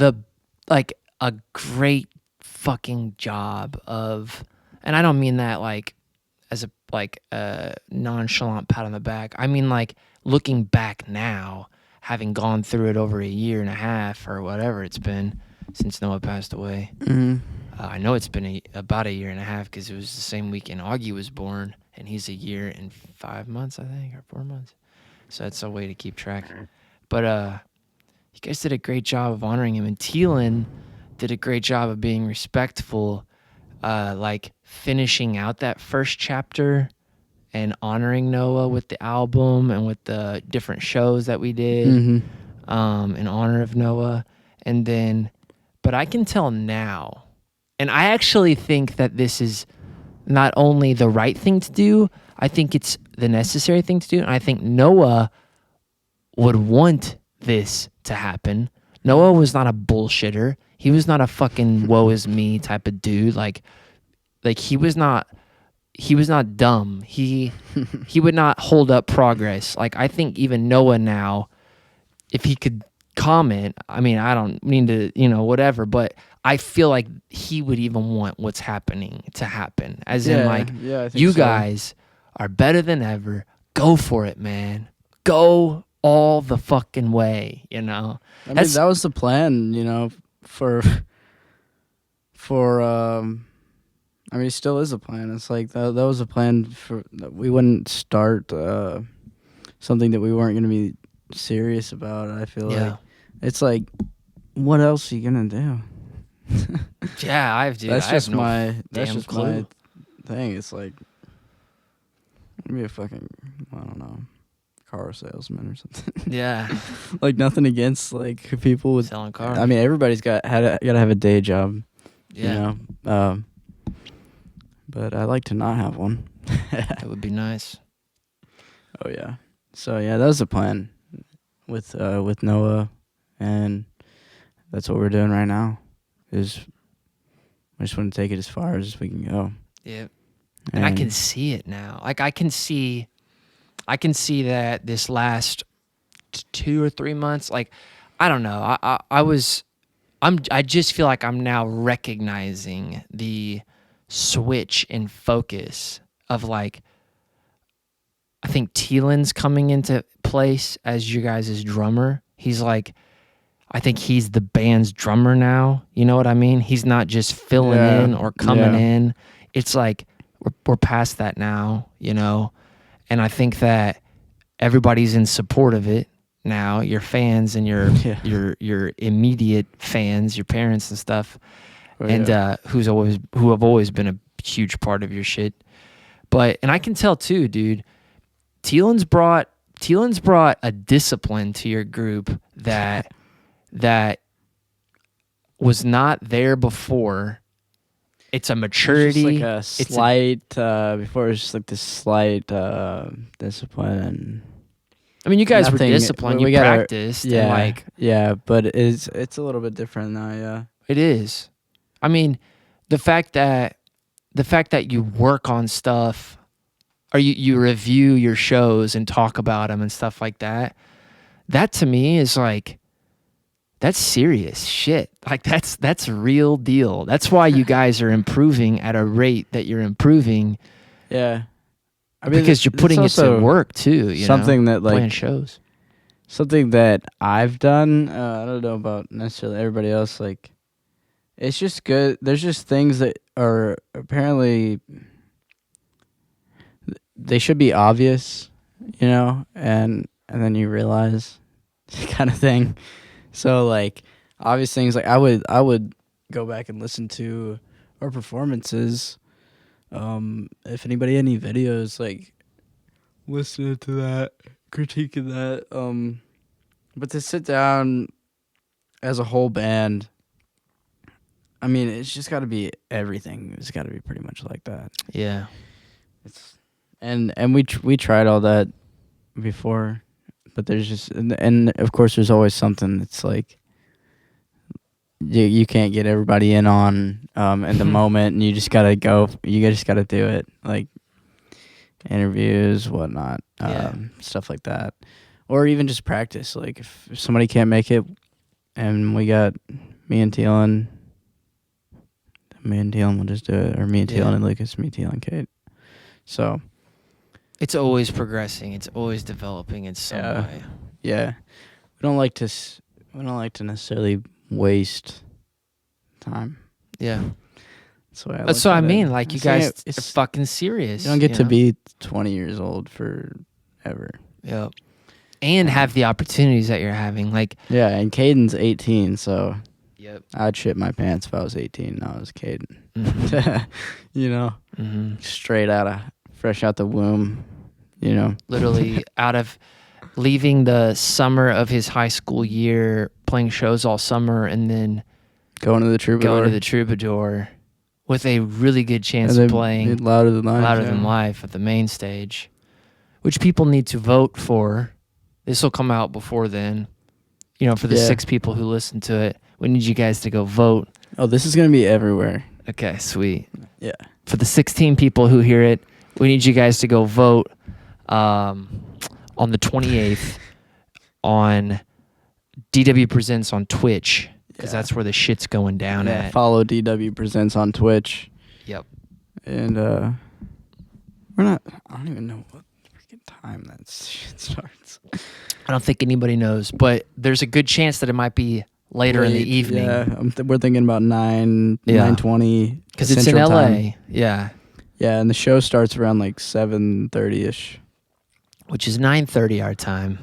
a great fucking job of, and I don't mean that as a nonchalant pat on the back. I mean looking back now, having gone through it over a year and a half or whatever it's been since Noah passed away. Mm-hmm. I know it's been about a year and a half because it was the same weekend Augie was born, and he's a year and 5 months, I think, or 4 months. So that's a way to keep track. But you guys did a great job of honoring him, and Thielen did a great job of being respectful, finishing out that first chapter and honoring Noah with the album and with the different shows that we did in honor of Noah. And then, but I can tell now, and I actually think that this is not only the right thing to do, I think it's the necessary thing to do. And I think Noah would want this to happen. Noah was not a bullshitter. He was not a fucking woe is me type of dude. Like he was not dumb. He would not hold up progress. Like, I think even Noah now, if he could comment, I mean, I don't mean to, whatever, but I feel like he would even want what's happening to happen. As in, I think you guys are better than ever. Go for it, man. Go all the fucking way, I mean, that was the plan, for I mean, it still is a plan. It's like that was a plan for we wouldn't start something that we weren't going to be serious about. I feel like it's like, what else are you going to do? Yeah, that's just my thing. It's like, be a fucking, I don't know, car salesman or something. Yeah. Like, nothing against like people with selling cars. I mean, everybody's got to have a day job. Yeah. But I like to not have one. That would be nice. Oh yeah. So yeah, that was the plan with Noah, and that's what we're doing right now. Is I just want to take it as far as we can go. Yeah. And I can see it now. Like, I can see that this last 2 or 3 months, like, I don't know. I just feel like I'm now recognizing the switch in focus of, like, I think Thielen's coming into place as you guys' drummer. He's like, I think he's the band's drummer now. You know what I mean? He's not just filling in or coming in. It's like we're past that now, And I think that everybody's in support of it now. Your fans and your immediate fans, your parents and stuff, who have always been a huge part of your shit. And I can tell too, dude. Thielen's brought a discipline to your group that was not there before. It's a maturity. It's like a slight. Before it was just like this slight discipline. And I mean, you guys were disciplined. You practiced. But it's a little bit different now. Yeah, it is. I mean, the fact that you work on stuff, or you review your shows and talk about them and stuff like that. That to me is like, that's serious shit. Like, that's a real deal. That's why you guys are improving at a rate that you're improving. Yeah. I mean, because you're putting it to work too, something that, like, playing shows. Something that I've done, I don't know about necessarily everybody else, like, it's just good. There's just things that are apparently, they should be obvious, and then you realize kind of thing. So, like, obvious things, like, I would go back and listen to our performances. If anybody had any videos, like, listening to that, critiquing that. But to sit down as a whole band, I mean, it's just got to be everything. It's got to be pretty much like that. Yeah. And we tried all that before but there's just and of course there's always something that's like you can't get everybody in on in the moment, and you just gotta go. You just gotta do it, like interviews, whatnot, stuff like that, or even just practice. Like if somebody can't make it, and we got me and Thielen will just do it, or me and Thielen and Lucas, me, Thielen, and Kate. So it's always progressing. It's always developing in some way. Yeah, we don't like to necessarily waste time. Yeah, that's what I mean. Like you guys are fucking serious. You don't get to be 20 years old forever. Yep. And have the opportunities that you're having. Like and Caden's 18, so yep. I'd shit my pants if I was 18 and I was Caden. Mm-hmm. Fresh out the womb, Literally out of leaving the summer of his high school year, playing shows all summer, and then going to the Troubadour with a really good chance of playing Louder Than Life at the main stage, which people need to vote for. This will come out before then. For the 6 people who listen to it, we need you guys to go vote. Oh, this is going to be everywhere. Okay, sweet. Yeah. For the 16 people who hear it, we need you guys to go vote on the 28th on DW Presents on Twitch, because that's where the shit's going down at. Follow DW Presents on Twitch. Yep. And we're not, I don't even know what freaking time that shit starts. I don't think anybody knows, but there's a good chance that it might be later in the evening. Yeah, we're thinking about 9:20. Because it's in LA. Time. Yeah. Yeah, and the show starts around like 7:30ish, which is 9:30 our time.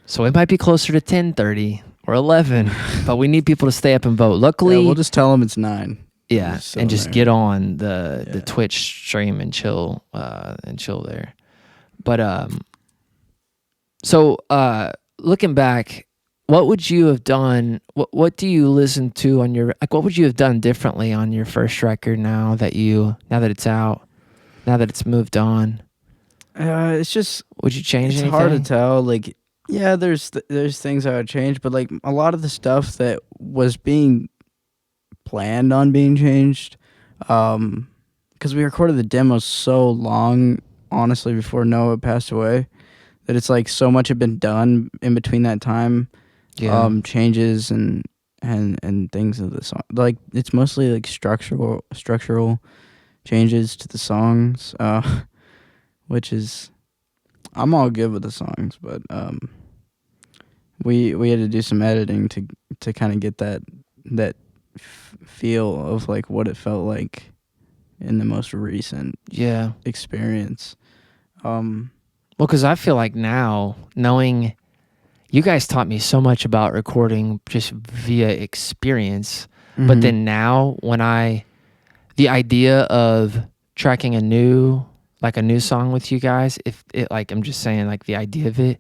So it might be closer to 10:30 or 11, but we need people to stay up and vote. Luckily, we'll just tell them it's 9. Yeah, and just get on the Twitch stream and chill there. But so looking back, what would you have done? What do you listen to on your, like, what would you have done differently on your first record now that it's out, now that it's moved on? It's just, would you change anything? It's hard to tell. Like, yeah, there's things I would change, but like a lot of the stuff that was being planned on being changed, because we recorded the demos so long, honestly, before Noah passed away, that it's like so much had been done in between that time. Changes and things of the song. Like it's mostly like structural changes to the songs, which is, I'm all good with the songs, but we had to do some editing to kind of get that feel of like what it felt like in the most recent experience. Well, because I feel like now, knowing you guys taught me so much about recording just via experience, but then now when the idea of tracking a new song with you guys, if it, like, I'm just saying, like, the idea of it,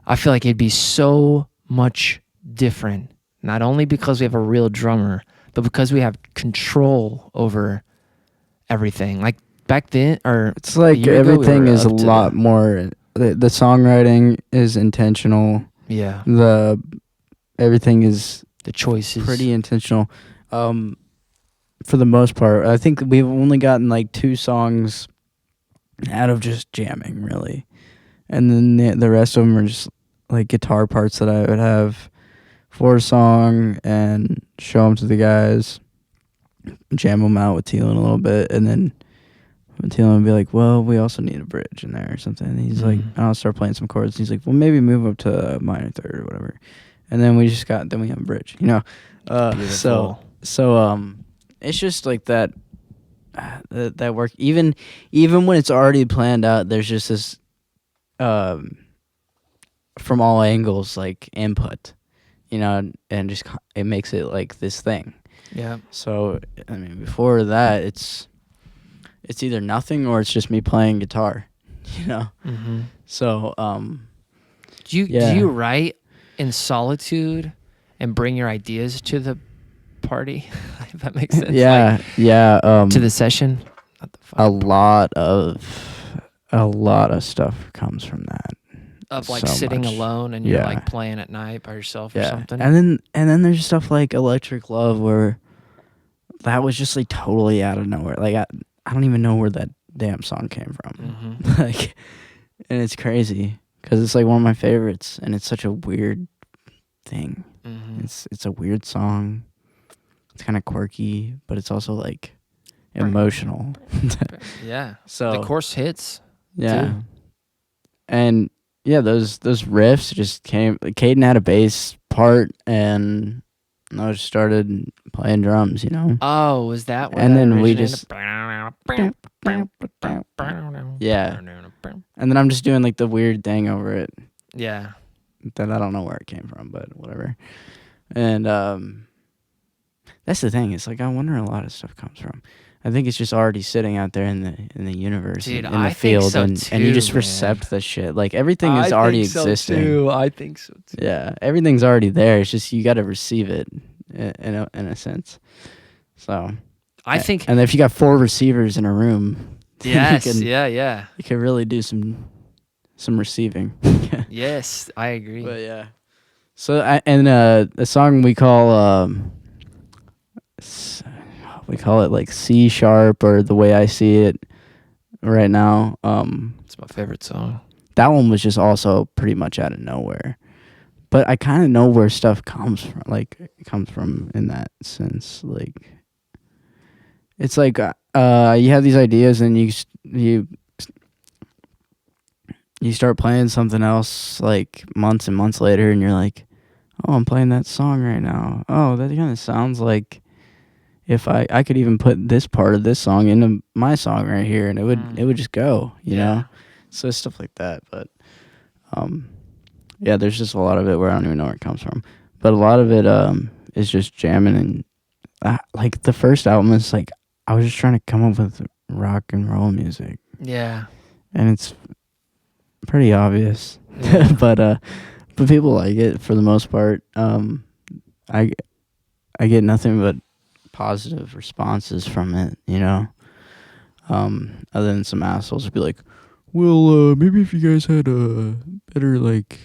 I feel like it'd be so much different, not only because we have a real drummer, but because we have control over everything. Like back then, or it's like everything is a lot more. The songwriting is intentional. Yeah. Everything is the choices pretty intentional. For the most part, I think we've only gotten like 2 songs out of just jamming, really, and then the rest of them are just like guitar parts that I would have for a song and show them to the guys, jam them out with Thielen a little bit, and then Thielen would be like, well, we also need a bridge in there or something. And he's like, I'll start playing some chords. He's like, well, maybe move up to minor third or whatever. And then we have a bridge, so it's just like that work. Even when it's already planned out, there's just this, from all angles, like input, and just, it makes it like this thing. Yeah. So, I mean, before that, it's either nothing or it's just me playing guitar, So, do you write in solitude and bring your ideas to the party? If that makes sense. To the session. A lot of stuff comes from that. Of like so sitting much. alone and you're Yeah. like playing at night by yourself or Yeah. something. And then there's stuff like Electric Love where that was just like totally out of nowhere. Like I don't even know where that damn song came from. Mhm. Like, and it's crazy because it's like one of my favorites, and it's such a weird thing. Mhm. It's a weird song. It's kind of quirky, but it's also like emotional. Yeah. So The chorus hits. yeah, too. and yeah, those riffs just came. Caden had a bass part, and I just started playing drums. You know. Oh, was that where And that then we originated? just- Yeah. And then I'm just doing like the weird thing over it Yeah. that I don't know where it came from, but whatever. And that's the thing. It's like I wonder where a lot of stuff comes from. I think it's just already sitting out there in the universe, Dude, in the I think field, so and you just too, man. accept the shit. Like everything is already existing. I think so too. Yeah, everything's already there. It's just you got to receive it in a sense. So I think and if you got 4 receivers in a room, then yes, you can really do some receiving. yes, I agree. But yeah. So the song we call we call it like C sharp, or The Way I See It right now. It's my favorite song. That one was just also pretty much out of nowhere. But I kind of know where stuff comes from. Like it comes from in that sense. Like it's like you have these ideas and you start playing something else like months and months later, and you're like, oh, I'm playing that song right now. Oh, that kind of sounds like if I could even put this part of this song into my song right here, and it would just go, you know? So stuff like that. But yeah, there's just a lot of it where I don't even know where it comes from. But a lot of it is just jamming, and like the first album is like I was just trying to come up with rock and roll music. Yeah. And it's pretty obvious. Yeah. but people like it for the most part. I get nothing but positive responses from it, you know. Other than some assholes would be like, well, maybe if you guys had a better like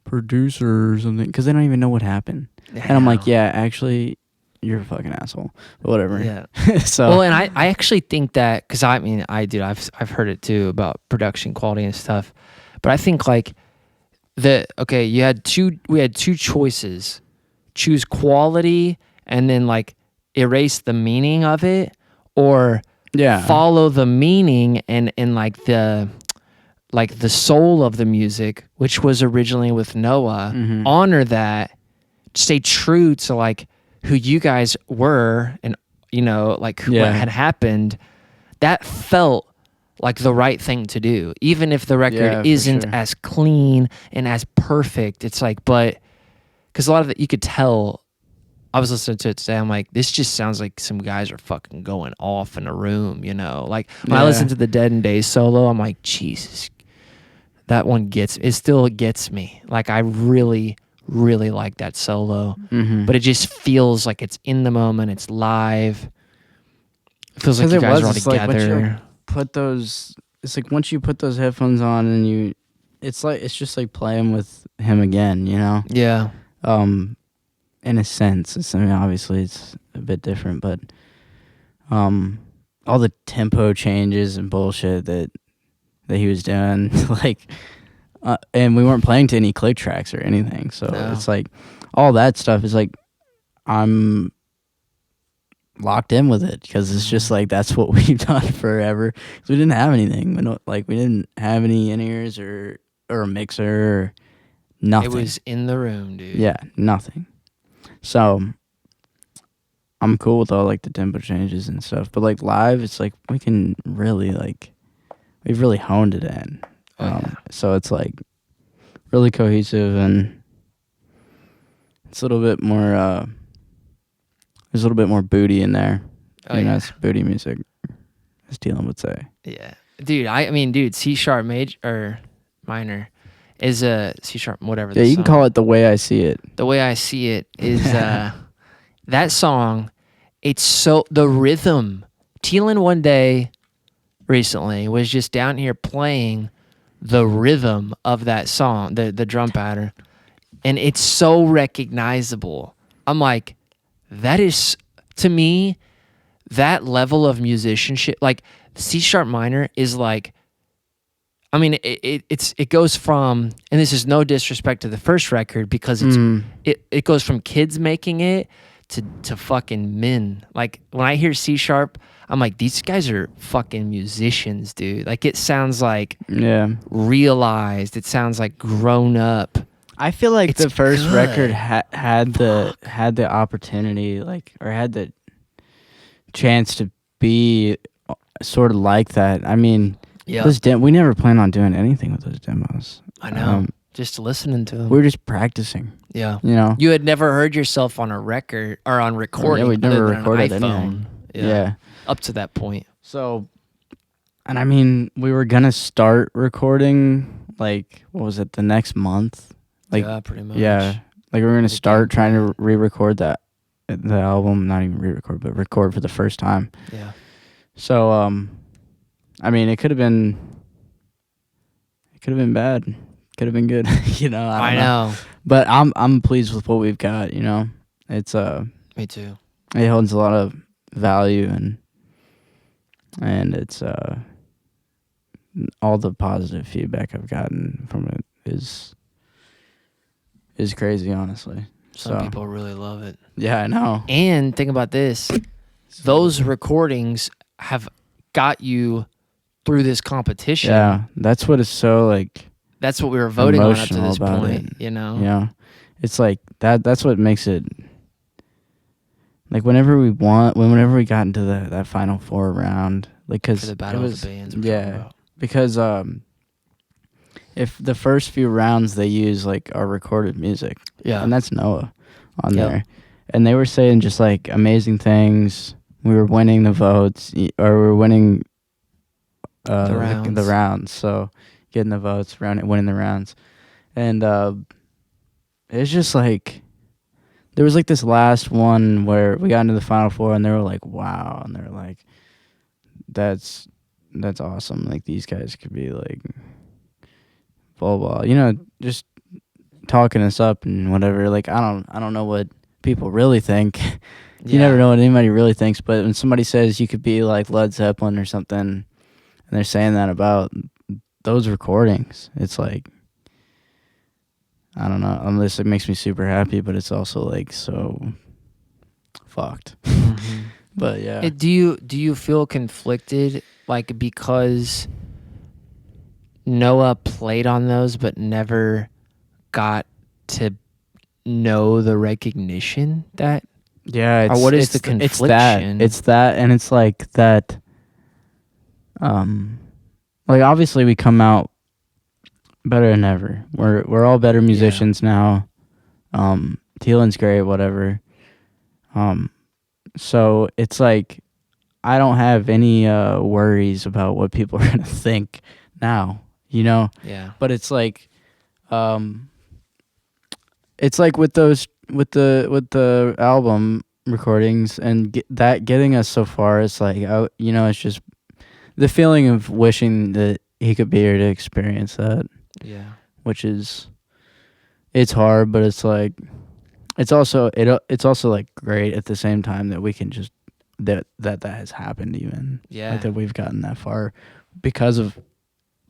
producer or something, because they don't even know what happened. And I'm like, yeah, actually, you're a fucking asshole. But whatever. Yeah. So Well, and I actually think that, because I mean, I've heard it too about production quality and stuff, but I think like we had two choices: choose quality and then like erase the meaning of it, or follow the meaning and like the soul of the music, which was originally with Noah. Mhm. Honor that, stay true to like who you guys were, and you know, like what had happened. That felt like the right thing to do, even if the record isn't as clean and as perfect. It's like, but because a lot of it you could tell. I was listening to it today. I'm like, this just sounds like some guys are fucking going off in a room, you know? Like, when I listen to the Dead and Days solo, I'm like, Jesus, that one still gets me. Like, I really, really like that solo. Mhm. But it just feels like it's in the moment, it's live. It feels like you guys are all together. It's like once you put those headphones on and it's just like playing with him again, you know? Yeah. In a sense, I mean, obviously it's a bit different, but all the tempo changes and bullshit that he was doing, like, and we weren't playing to any click tracks or anything, so it's like all that stuff is like I'm locked in with it because it's just like that's what we've done forever. 'Cause we didn't have anything, we didn't have any in-ears or a mixer or nothing. It was in the room, dude. Yeah, nothing. So I'm cool with all like the tempo changes and stuff, but like live, it's like we can really we've really honed it in. So it's like really cohesive, and it's a little bit more. There's a little bit more booty in there. It's booty music, as Dylan would say. Yeah, dude. I mean, dude, C sharp major or minor is a C sharp, whatever. Yeah, you can call it The Way I See It. The Way I See It is that song. It's so the rhythm. Teelan one day recently was just down here playing the rhythm of that song, the drum pattern, and it's so recognizable. I'm like, that is, to me, that level of musicianship, like C sharp minor is like, I mean, it goes from, and this is no disrespect to the first record, because it goes from kids making it to fucking men. Like when I hear C sharp, I'm like, these guys are fucking musicians, dude. Like it sounds like realized. It sounds like grown up. I feel like It's the first good. record had the opportunity, like, or had the chance to be sort of like that. I mean, Yeah, we never planned on doing anything with those demos. I know. Just listening to them. We were just practicing. Yeah, you know. You had never heard yourself on a record or on recording. Yeah, we never other than recorded an iPhone. anything. Yeah, up to that point. So, and I mean, we were gonna start recording, like, what was it, the next month? Like, yeah, pretty much. Yeah, like we were gonna start trying to re-record the album, not even re-record, but record for the first time. Yeah. So, I mean, it could have been bad, could have been good, you know. I don't know. But I'm pleased with what we've got. You know, it's Me too. It holds a lot of value, and it's all the positive feedback I've gotten from it is crazy, honestly. Some people really love it. Yeah, I know. And think about this. Those recordings have got you through this competition. Yeah, that's what is so, like, that's what we were voting on up to emotional this about point, it. you know? Yeah. It's like that's what makes it, like, whenever we got into that Final Four round, like, cuz For the Battle of the Bands. Because if the first few rounds they use, like, our recorded music. Yeah. And that's Noah on there. And they were saying just, like, amazing things. We were winning the votes, or we were winning the rounds. So getting the votes, winning the rounds. And it's just like, there was, like, this last one where we got into the Final Four and they were like, wow. And they were like, that's awesome. Like, these guys could be, like, blah, blah. You know, just talking us up and whatever. Like, I don't know what people really think. You never know what anybody really thinks, but when somebody says you could be like Led Zeppelin or something, and they're saying that about those recordings, it's like, I don't know. Unless it makes me super happy, but it's also, like, so fucked. Mm-hmm. But yeah. Do you feel conflicted, like, because Noah played on those but never got to know the recognition that? Yeah, or what is the confliction? It's that, and it's like that. Like, obviously we come out better than ever. We're all better musicians now. Thielen's great, whatever. So it's like, I don't have any worries about what people are gonna think now, you know. Yeah. But it's like, with the album recordings and getting us so far, it's like, you know, it's just the feeling of wishing that he could be here to experience that. Yeah. Which is, it's hard, but it's like, it's also like great at the same time that we can just that has happened, even. Yeah. Like, that we've gotten that far because of,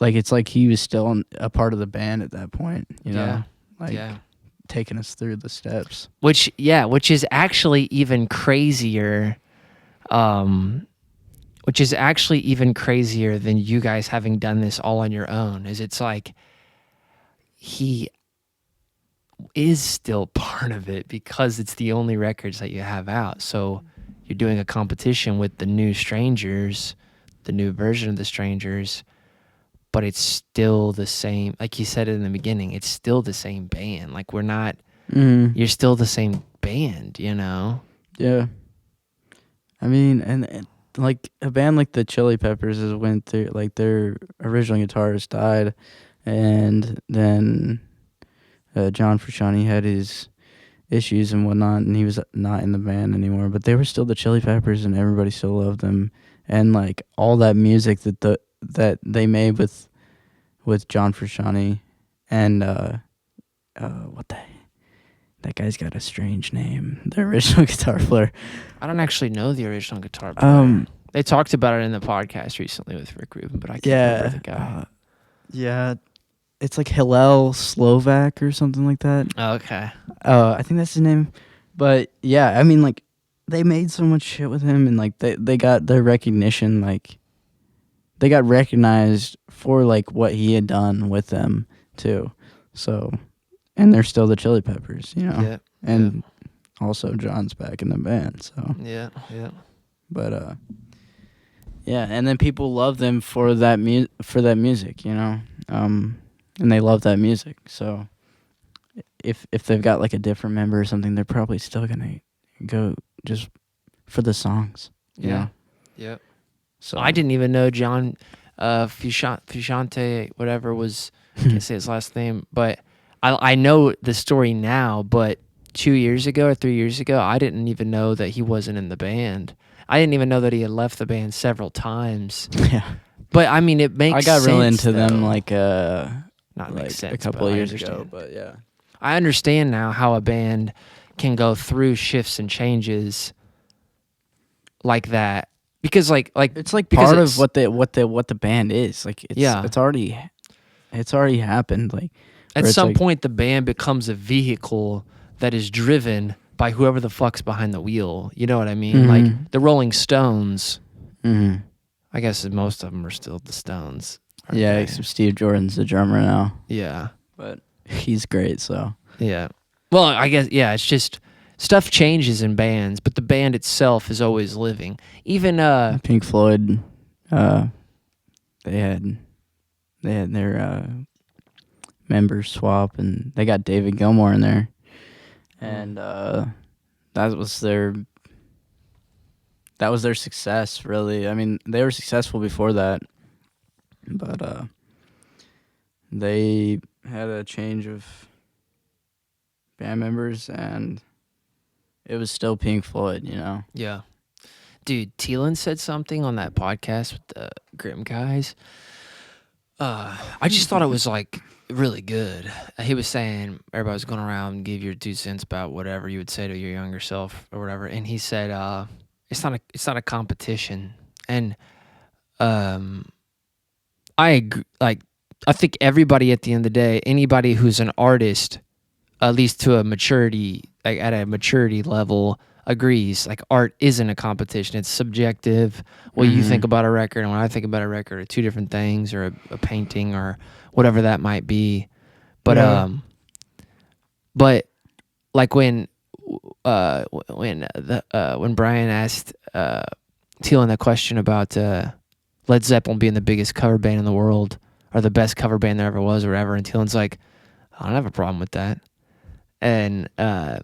like, it's like he was still a part of the band at that point, you know. Like, taking us through the steps, which is actually even crazier, than you guys having done this all on your own. Is it's like he is still part of it because it's the only records that you have out. So you're doing a competition with the new Strangers, the new version of the Strangers, but it's still the same. Like you said in the beginning, it's still the same band. Like, we're not, you're still the same band, you know? Yeah. I mean, and like, a band like the Chili Peppers went through, like, their original guitarist died, and then John Frusciante had his issues and whatnot, and he was not in the band anymore, but they were still the Chili Peppers, and everybody still loved them. And, like, all that music that they made with with John Frusciante and what the that guy's got a strange name. The original guitar player. I don't actually know the original guitar player. They talked about it in the podcast recently with Rick Rubin, but I can't remember the guy. Yeah, it's like Hillel Slovak or something like that. Oh, okay. I think that's his name. But yeah, I mean, like, they made so much shit with him, and like they got their recognition. Like, they got recognized for like what he had done with them too. So, and they're still the Chili Peppers, you know. Yeah. And also John's back in the band. So yeah. But yeah, and then people love them for that music, you know. And they love that music. So if they've got like a different member or something, they're probably still gonna go just for the songs. You know? Yeah. So I didn't even know John Frusciante, whatever was, I can't say his last name, but I know the story now, but 2 years ago or 3 years ago, I didn't even know that he wasn't in the band. I didn't even know that he had left the band several times. Yeah. But I mean, it makes sense. I got really into them not like makes sense, a couple of I years understand. ago, but yeah. I understand now how a band can go through shifts and changes like that, because like it's like part of what the band is. Like it's already happened. Like at some point the band becomes a vehicle that is driven by whoever the fuck's behind the wheel. You know what I mean? Mm-hmm. Like the Rolling Stones. Mm-hmm. I guess most of them are still the Stones. Yeah, except Steve Jordan's the drummer now. Yeah. But he's great, so. Yeah. Well, I guess, yeah, it's just stuff changes in bands, but the band itself is always living. Even Pink Floyd, they had their members swap, and they got David Gilmour in there. And that was their success, really. I mean, they were successful before that, but they had a change of band members, and it was still Pink Floyd, you know? Yeah. Dude, Thielen said something on that podcast with the Grim guys. I just thought it was like really good. He was saying everybody was going around and give your 2 cents about whatever you would say to your younger self or whatever, and he said it's not a competition. And I agree. Like, I think everybody at the end of the day, anybody who's an artist, at least to a maturity, like at a maturity level, agrees. Like, art isn't a competition. It's subjective. What you think about a record and what I think about a record are two different things, or a painting or whatever that might be. But but like when Brian asked Thielen that question about Led Zeppelin being the biggest cover band in the world, or the best cover band there ever was, or whatever, and Thielen's like, I don't have a problem with that. And I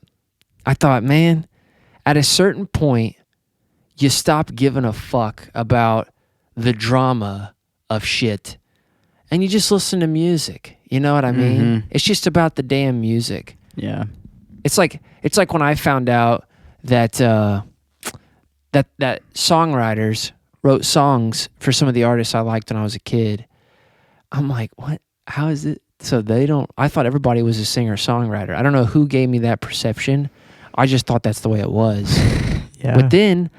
thought, man, at a certain point, you stop giving a fuck about the drama of shit, and you just listen to music. You know what I mean? It's just about the damn music. Yeah. It's like when I found out that that songwriters wrote songs for some of the artists I liked when I was a kid. I'm like, what? How is it? So they don't. I thought everybody was a singer-songwriter. I don't know who gave me that perception. I just thought that's the way it was. Yeah. But then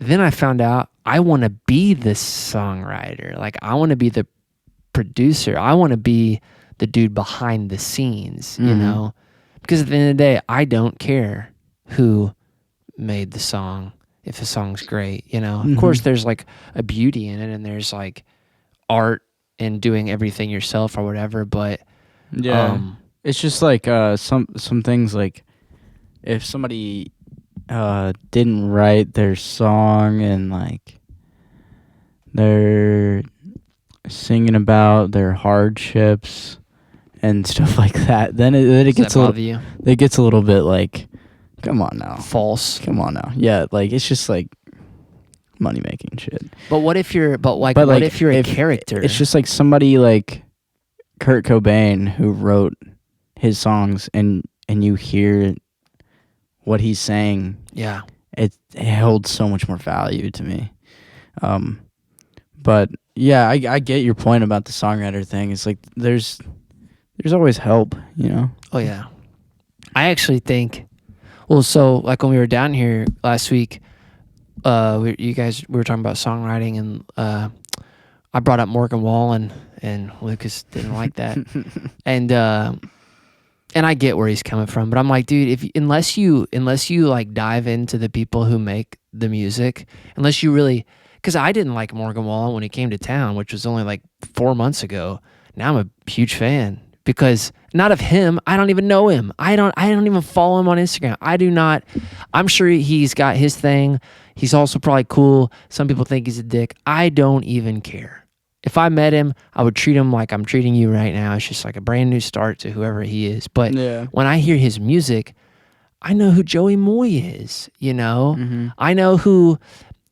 I found out I want to be the songwriter. Like, I want to be the producer. I want to be the dude behind the scenes, you know? Because at the end of the day, I don't care who made the song if the song's great, you know? Of course, there's like a beauty in it, and there's like art in doing everything yourself or whatever, but yeah, it's just like some things, like if somebody didn't write their song and like they're singing about their hardships and stuff like that, then it gets a little, it gets a little bit like, come on now, false. Come on now, yeah, like it's just like money making shit. But what if you're, what if you're a character? It's just like somebody like Kurt Cobain who wrote his songs, and you hear what he's saying. Yeah, it holds so much more value to me. But Yeah, I get your point about the songwriter thing. It's like there's always help, you know. Oh yeah, I actually think. Well, so like when we were down here last week, we were talking about songwriting, and I brought up Morgan Wallen, and Lucas didn't like that, and I get where he's coming from, but I'm like, dude, unless you like dive into the people who make the music, unless you really, because I didn't like Morgan Wallen when he came to town, which was only like 4 months ago. Now I'm a huge fan because not of him. I don't even know him. I don't even follow him on Instagram. I do not. I'm sure he's got his thing. He's also probably cool. Some people think he's a dick. I don't even care. If I met him, I would treat him like I'm treating you right now. It's just like a brand new start to whoever he is. But when I hear his music, I know who Joey Moy is. You know, I know who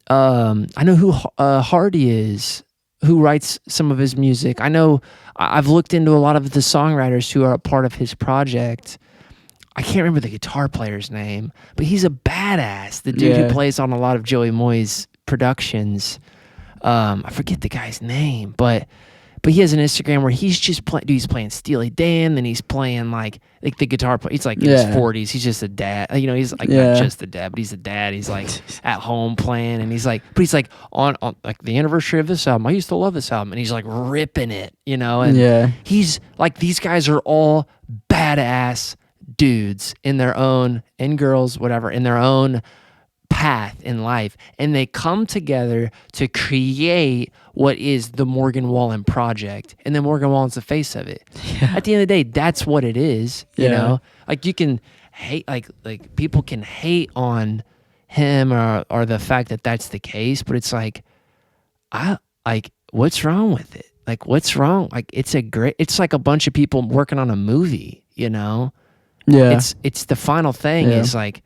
Hardy is, who writes some of his music. I know I've looked into a lot of the songwriters who are a part of his project. I can't remember the guitar player's name, but he's a badass. The dude who plays on a lot of Joey Moy's productions. I forget the guy's name, but he has an Instagram where he's just playing. Dude, he's playing Steely Dan, then he's playing like the guitar player. He's like in his 40s. He's just a dad. You know, he's like not just a dad, but he's a dad. He's like at home playing, and he's like on like the anniversary of this album. I used to love this album, and he's like ripping it. You know, and he's like, these guys are all badass dudes in their own, and girls, whatever, in their own path in life, and they come together to create what is the Morgan Wallen project, and then Morgan Wallen's the face of it. At the end of the day, that's what it is. You know, like you can hate, like people can hate on him or the fact that that's the case, but it's like, what's wrong with it? Like, what's wrong? Like, it's like a bunch of people working on a movie. You know, it's the final thing is like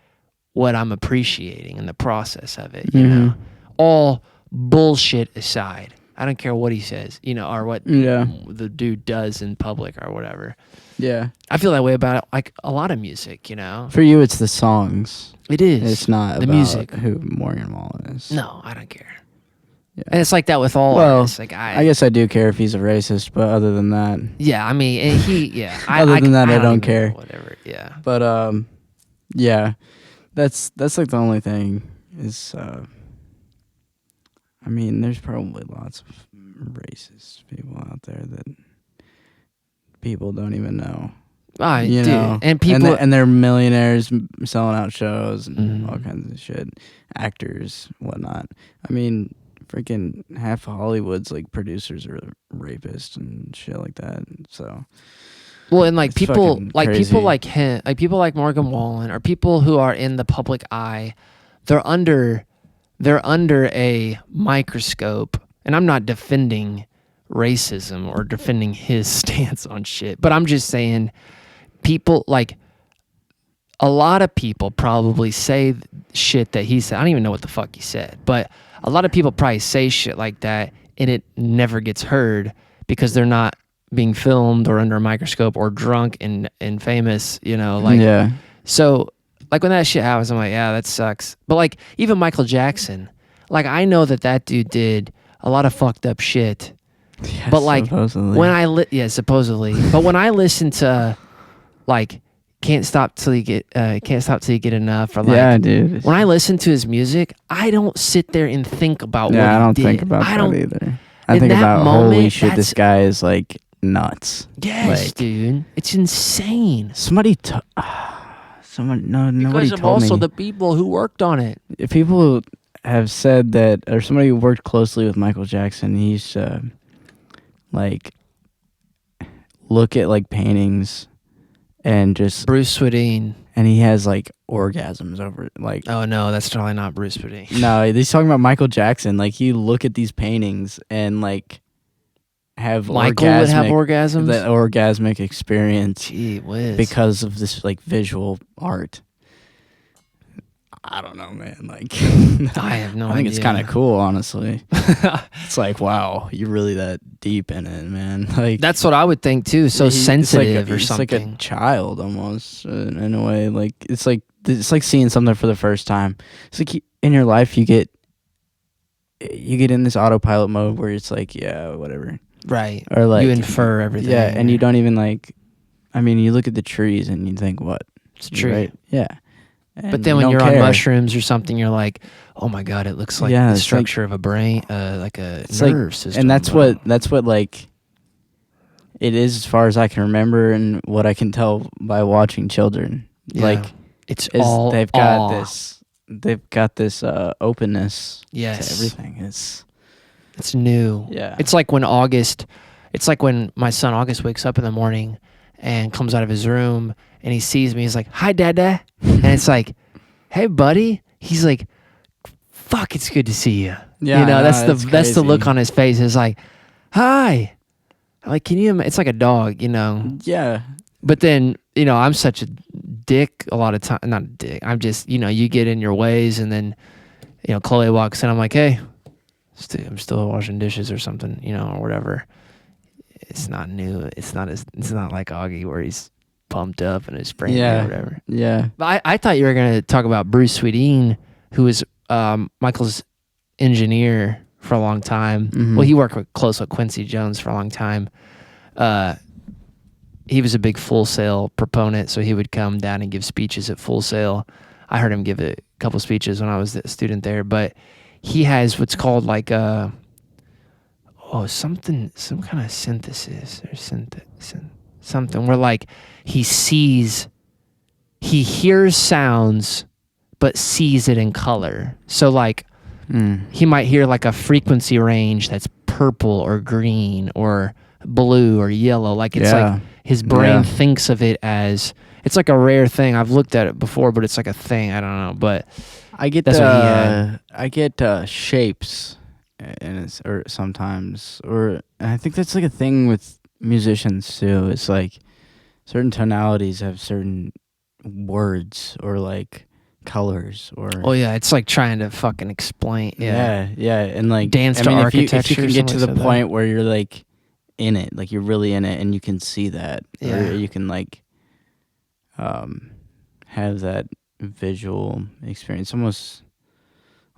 what I'm appreciating in the process of it, you know, all bullshit aside. I don't care what he says, you know, or what the dude does in public or whatever. Yeah. I feel that way about it, like a lot of music, you know. For you, it's the songs. It is. It's not the about music. Who Morgan Wallen is. No, I don't care. Yeah. And it's like that with all artists. Like I guess I do care if he's a racist, but other than that. Yeah, I mean, other than that, I don't care. Whatever, yeah. But, yeah. That's like the only thing is, I mean, there's probably lots of racist people out there that people don't even know. You know, and people and they're millionaires selling out shows and all kinds of shit, actors, whatnot. I mean, freaking half of Hollywood's like producers are rapists and shit like that. So. Well, and like people like him, like people like Morgan Wallen, or people who are in the public eye, they're under a microscope. And I'm not defending racism or defending his stance on shit, but I'm just saying people, like, a lot of people probably say shit that he said. I don't even know what the fuck he said, but a lot of people probably say shit like that, and it never gets heard because they're not being filmed or under a microscope or drunk and famous, you know, like, so like when that shit happens, I'm like, yeah, that sucks. But like even Michael Jackson, like I know that dude did a lot of fucked up shit, but like supposedly. Supposedly, but when I listen to like Can't Stop Till You Get Enough, or like, dude, when I listen to his music, I don't sit there and think about what I don't he did. think about that either. I think about, holy shit, this guy is like nuts. Yes, like, dude, it's insane. Nobody told because of also the people who worked on it. If people have said that, or somebody who worked closely with Michael Jackson, he's like look at like paintings and just Bruce Swedien, and he has like orgasms over it. Like, oh no, that's totally not Bruce Swedien. No, he's talking about Michael Jackson. Like, he look at these paintings and like have Michael would have orgasms. That orgasmic experience. Gee whiz. Because of this like visual art. I don't know, man. Like, I have no idea. I think it's kind of cool, honestly. It's like, wow, you're really that deep in it, man. Like, that's what I would think too. So sensitive or something. It's like a child almost in a way. Like it's like seeing something for the first time. It's like in your life you get you get in this autopilot mode where it's like, yeah, whatever. Right. Or like you infer everything. Yeah, and you don't even like. I mean, you look at the trees and you think, what? It's true. Right? Yeah. But then when you're on mushrooms or something, you're like, oh my God, it looks like the structure of a brain, like a nerve system. And that's what like it is as far as I can remember and what I can tell by watching children. Yeah. Like they've got this openness to everything. It's new. Yeah. It's like when my son August wakes up in the morning and comes out of his room and he sees me. He's like, "Hi, Dada," and it's like, "Hey, buddy." He's like, "Fuck, it's good to see you." Yeah, that's the look on his face. It's like, "Hi." Like, can you? It's like a dog, Yeah. But then, I'm such a dick a lot of time. Not a dick. I'm just, you get in your ways, and then, Chloe walks in. I'm like, "Hey, I'm still washing dishes or something, or whatever." It's not new. It's not like Augie where he's pumped up and his brain or whatever. Yeah. But I thought you were going to talk about Bruce Swedeen, who was Michael's engineer for a long time. Mm-hmm. Well, he worked close with Quincy Jones for a long time. He was a big Full Sail proponent, so he would come down and give speeches at Full Sail. I heard him give a couple speeches when I was a student there, but he has what's called like some kind of synthesis or something where like he hears sounds but sees it in color. So like he might hear like a frequency range that's purple or green or blue or yellow. Like it's like his brain thinks of it as, it's like a rare thing. I've looked at it before, but it's like a thing. I don't know, but I get that's what he had. I get shapes, and I think that's like a thing with musicians too. It's like certain tonalities have certain words or like colors or. Oh yeah, it's like trying to fucking explain. Yeah, and like dance to architecture. If you can get to the point where you're like in it, like you're really in it, and you can see that, or you can like have that visual experience, almost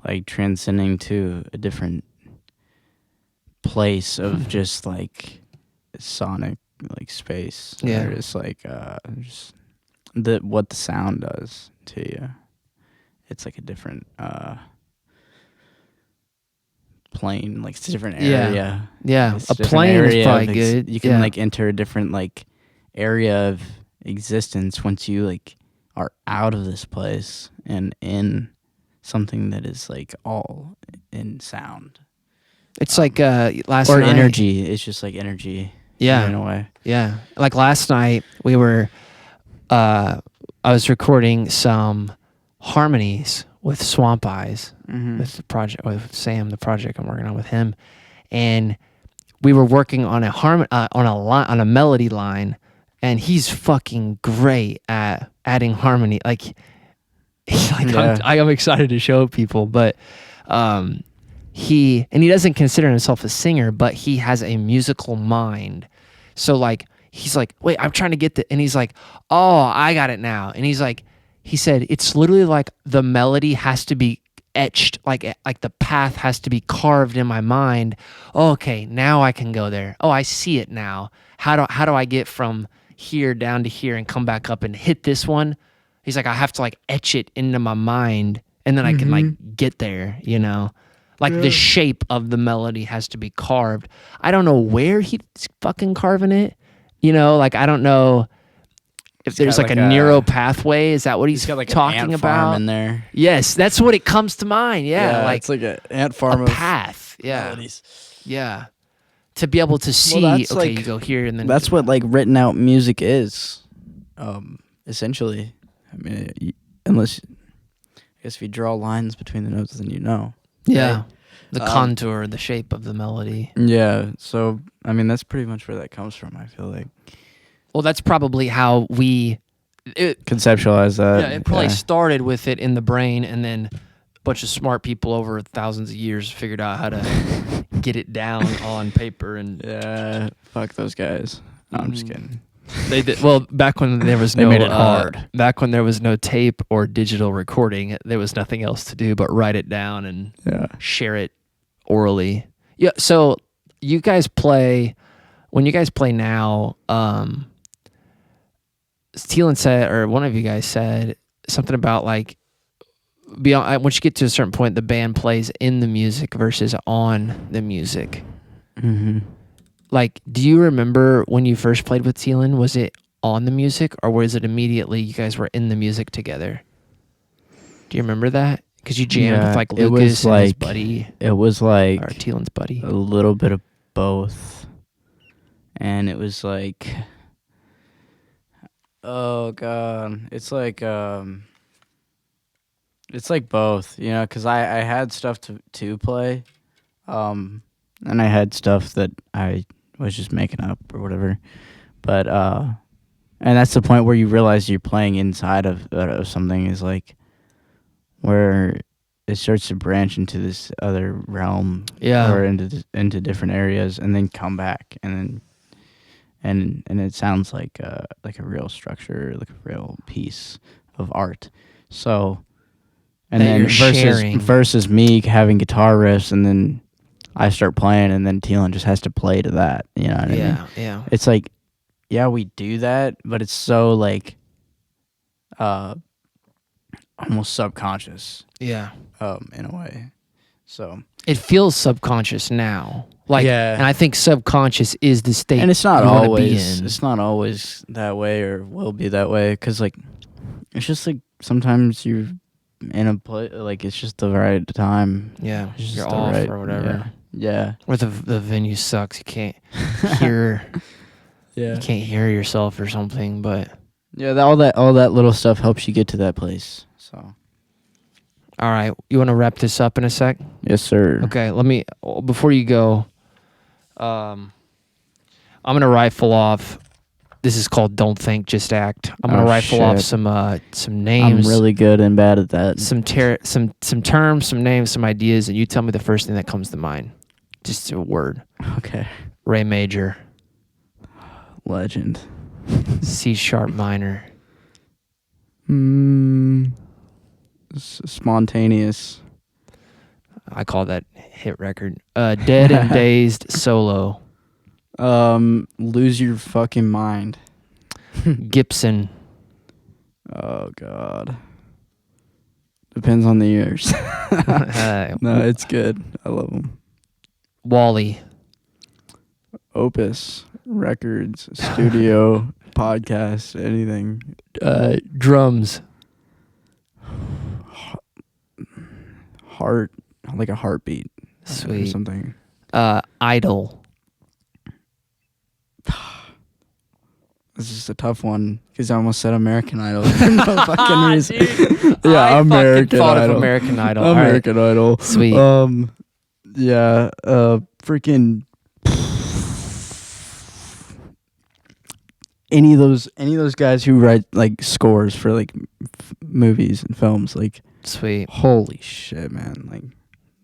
like transcending to a different place of just like sonic like space. Yeah, it's like just what the sound does to you. It's like a different plane, like it's a different area. Yeah, a plane is probably good. You can like enter a different like area of existence once you like are out of this place and in something that is like all in sound. It's like last or night. Energy. It's just like energy. Yeah, in a way. Yeah, like last night we were. I was recording some harmonies with Swamp Eyes with the project with Sam, the project I'm working on with him, and we were working on on a melody line, and he's fucking great at adding harmony. Like I'm excited to show people, but he doesn't consider himself a singer, but he has a musical mind. So like he's like, wait, I'm trying to get and he's like, oh, I got it now. And he's like, he said it's literally like the melody has to be etched, like the path has to be carved in my mind. Oh, okay, now I can go there. Oh, I see it now. How do I get from here down to here and come back up and hit this one? He's like, I have to like etch it into my mind, and then I can like get there, Like the shape of the melody has to be carved. I don't know where he's fucking carving it. Like I don't know if there's like a neural pathway. Is that what he's got like talking an ant about? Farm in there. Yes, that's what it comes to mind. Yeah, like it's like an ant farm a of path. Yeah, melodies. Yeah. To be able to see, that's okay, like, you go here and then that's what like written out music is, essentially. I mean, unless I guess if you draw lines between the notes, then Yeah. Right? The contour, the shape of the melody. Yeah. So, I mean, that's pretty much where that comes from, I feel like. Well, that's probably how we conceptualize that. Yeah, it probably started with it in the brain, and then a bunch of smart people over thousands of years figured out how to get it down on paper. And fuck those guys. No, I'm just kidding. They did well back when there was they made it hard. Back when there was no tape or digital recording, there was nothing else to do but write it down and share it orally. Yeah. So you guys play when you guys play now. Thielen said, or one of you guys said something about like beyond. Once you get to a certain point, the band plays in the music versus on the music. Mm-hmm. Like, do you remember when you first played with Thielen? Was it on the music, or was it immediately you guys were in the music together? Do you remember that? Because you jammed with like Lucas and his buddy. It was like or Thielen's buddy. A little bit of both, and it was like, oh god, it's like both, you know, because I had stuff to play, and I had stuff that I was just making up or whatever, but and that's the point where you realize you're playing inside of something, is like where it starts to branch into this other realm, or into different areas, and then come back, and then and it sounds like a real structure, like a real piece of art. So, and then versus me having guitar riffs, and then I start playing, and then Thielen just has to play to that. You know what I mean? Yeah. It's like, yeah, we do that, but it's so like, almost subconscious. Yeah. In a way. So it feels subconscious now. Like, yeah. And I think subconscious is the state. And it's not you always. be in. It's not always that way, or will be that way, because like, it's just like sometimes you're in a place, like it's just the right time. Yeah, it's you're off or whatever. Yeah. Or the venue sucks. You can't hear. Yeah. You can't hear yourself or something, but yeah, all that little stuff helps you get to that place. So. All right, you want to wrap this up in a sec? Yes, sir. Okay, before you go, I'm going to rifle off. This is called Don't Think, Just Act. I'm going to rifle off some names. I'm really good and bad at that. Some terms, some names, some ideas, and you tell me the first thing that comes to mind. Just a word. Okay. Ray major. Legend. C sharp minor. Spontaneous. I call that hit record. Dead and Dazed solo. Lose your fucking mind. Gibson. Oh god. Depends on the years. No, it's good. I love them. Wally. Opus records, studio, podcast, anything. Drums. Heart, like a heartbeat. Sweet. Or something. Idol. This is a tough one because I almost said American Idol for no fucking reason. Yeah, I American thought Idol. Of American Idol. American Idol. Sweet. Yeah. Freaking. Any of those guys who write like scores for like movies and films, like. Sweet. Holy shit, man!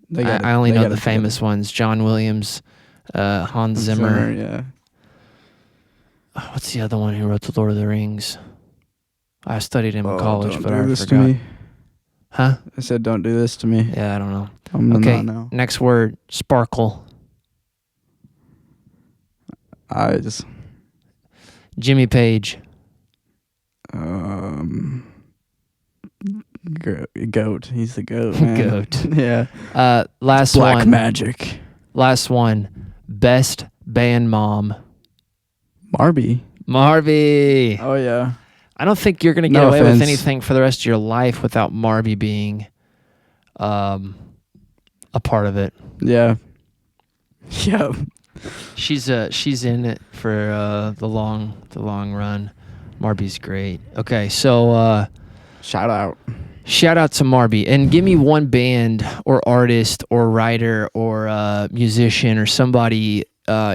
Like, I only know the famous ones: John Williams, Hans Zimmer. Yeah. What's the other one who wrote the Lord of the Rings? I studied him in college, but I this forgot. To me. Huh? I said, "Don't do this to me." Yeah, I don't know. Okay. Next word: sparkle. Jimmy Page. Goat. He's the goat, man. Goat. Yeah. Last Black one. magic. Last one. Best band mom. Marby. Oh yeah. I don't think you're gonna get away with anything for the rest of your life without Marby being, a part of it. Yeah. Yeah. She's in it for the long run. Marby's great. Okay, so shout out to Marby, and give me one band or artist or writer or musician or somebody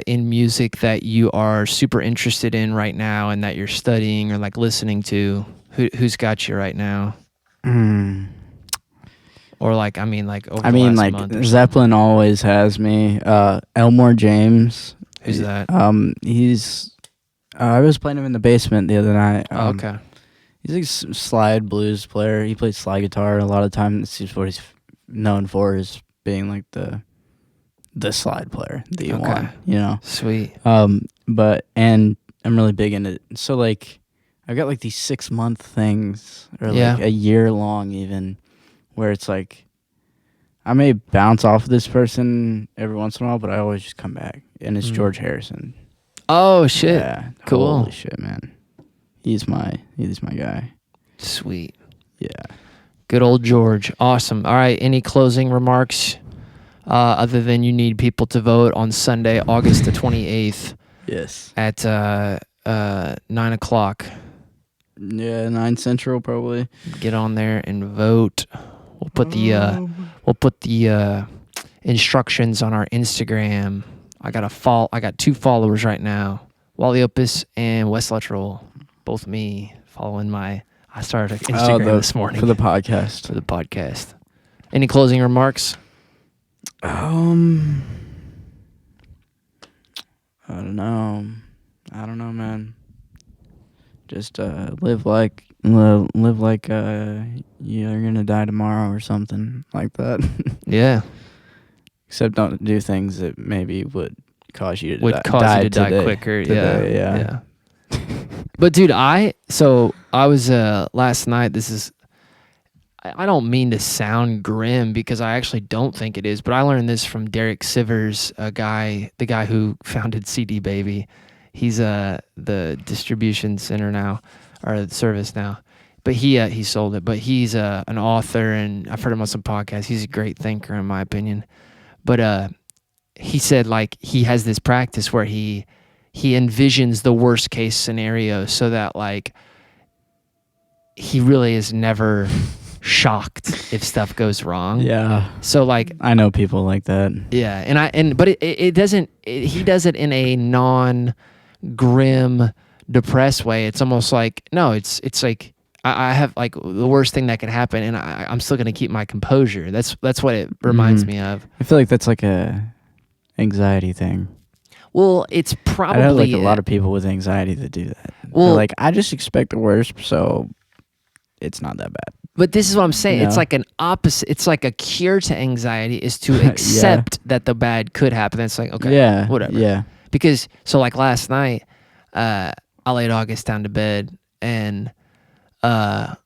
in music that you are super interested in right now and that you're studying or like listening to. Who's got you right now? Or like over the last month or Zeppelin always has me. Elmore James. Who's that? He's I was playing him in the basement the other night. Okay. He's like a slide blues player. He plays slide guitar a lot of the time. This is what he's known for, is being like the the slide player that you Okay. want, you know. Sweet. But and I'm really big into it. So like I've got like these 6-month things or like a year long even where it's like I may bounce off of this person every once in a while, but I always just come back. And it's George Harrison. Oh shit. Yeah. Cool. Holy shit, man. He's my guy. Sweet. Yeah. Good old George. Awesome. All right. Any closing remarks other than you need people to vote on Sunday, August the 28th Yes. at 9 o'clock? Yeah, 9 Central probably. Get on there and vote. We'll put the instructions on our Instagram. I got 2 followers right now, Wally Opus and Wes Luttrell, both me following I started Instagram this morning for the podcast. For the podcast. Any closing remarks? I don't know. Man. Just live like you're gonna die tomorrow or something like that. Yeah. Except don't do things that maybe would cause you to die quicker. Today, yeah. But dude, I was last night. I don't mean to sound grim because I actually don't think it is, but I learned this from Derek Sivers, the guy who founded CD Baby. He's the distribution center now, or the service now. But he sold it. But he's an author, and I've heard him on some podcasts. He's a great thinker, in my opinion. But he said like he has this practice where he envisions the worst case scenario so that like he really is never shocked if stuff goes wrong. Yeah. So like I know people like that. Yeah, but it doesn't. He does it in a non-grim, depressed way. It's almost like no. It's like I have like the worst thing that could happen, and I'm still gonna keep my composure. That's what it reminds me of. I feel like that's like a anxiety thing. Well, it's probably I know like a lot of people with anxiety that do that. Well, they're like I just expect the worst, so it's not that bad. But this is what I'm saying. You It's know? like an opposite. It's like a cure to anxiety is to accept that the bad could happen. It's like, okay, whatever. Yeah. Because, so like last night, I laid August down to bed and I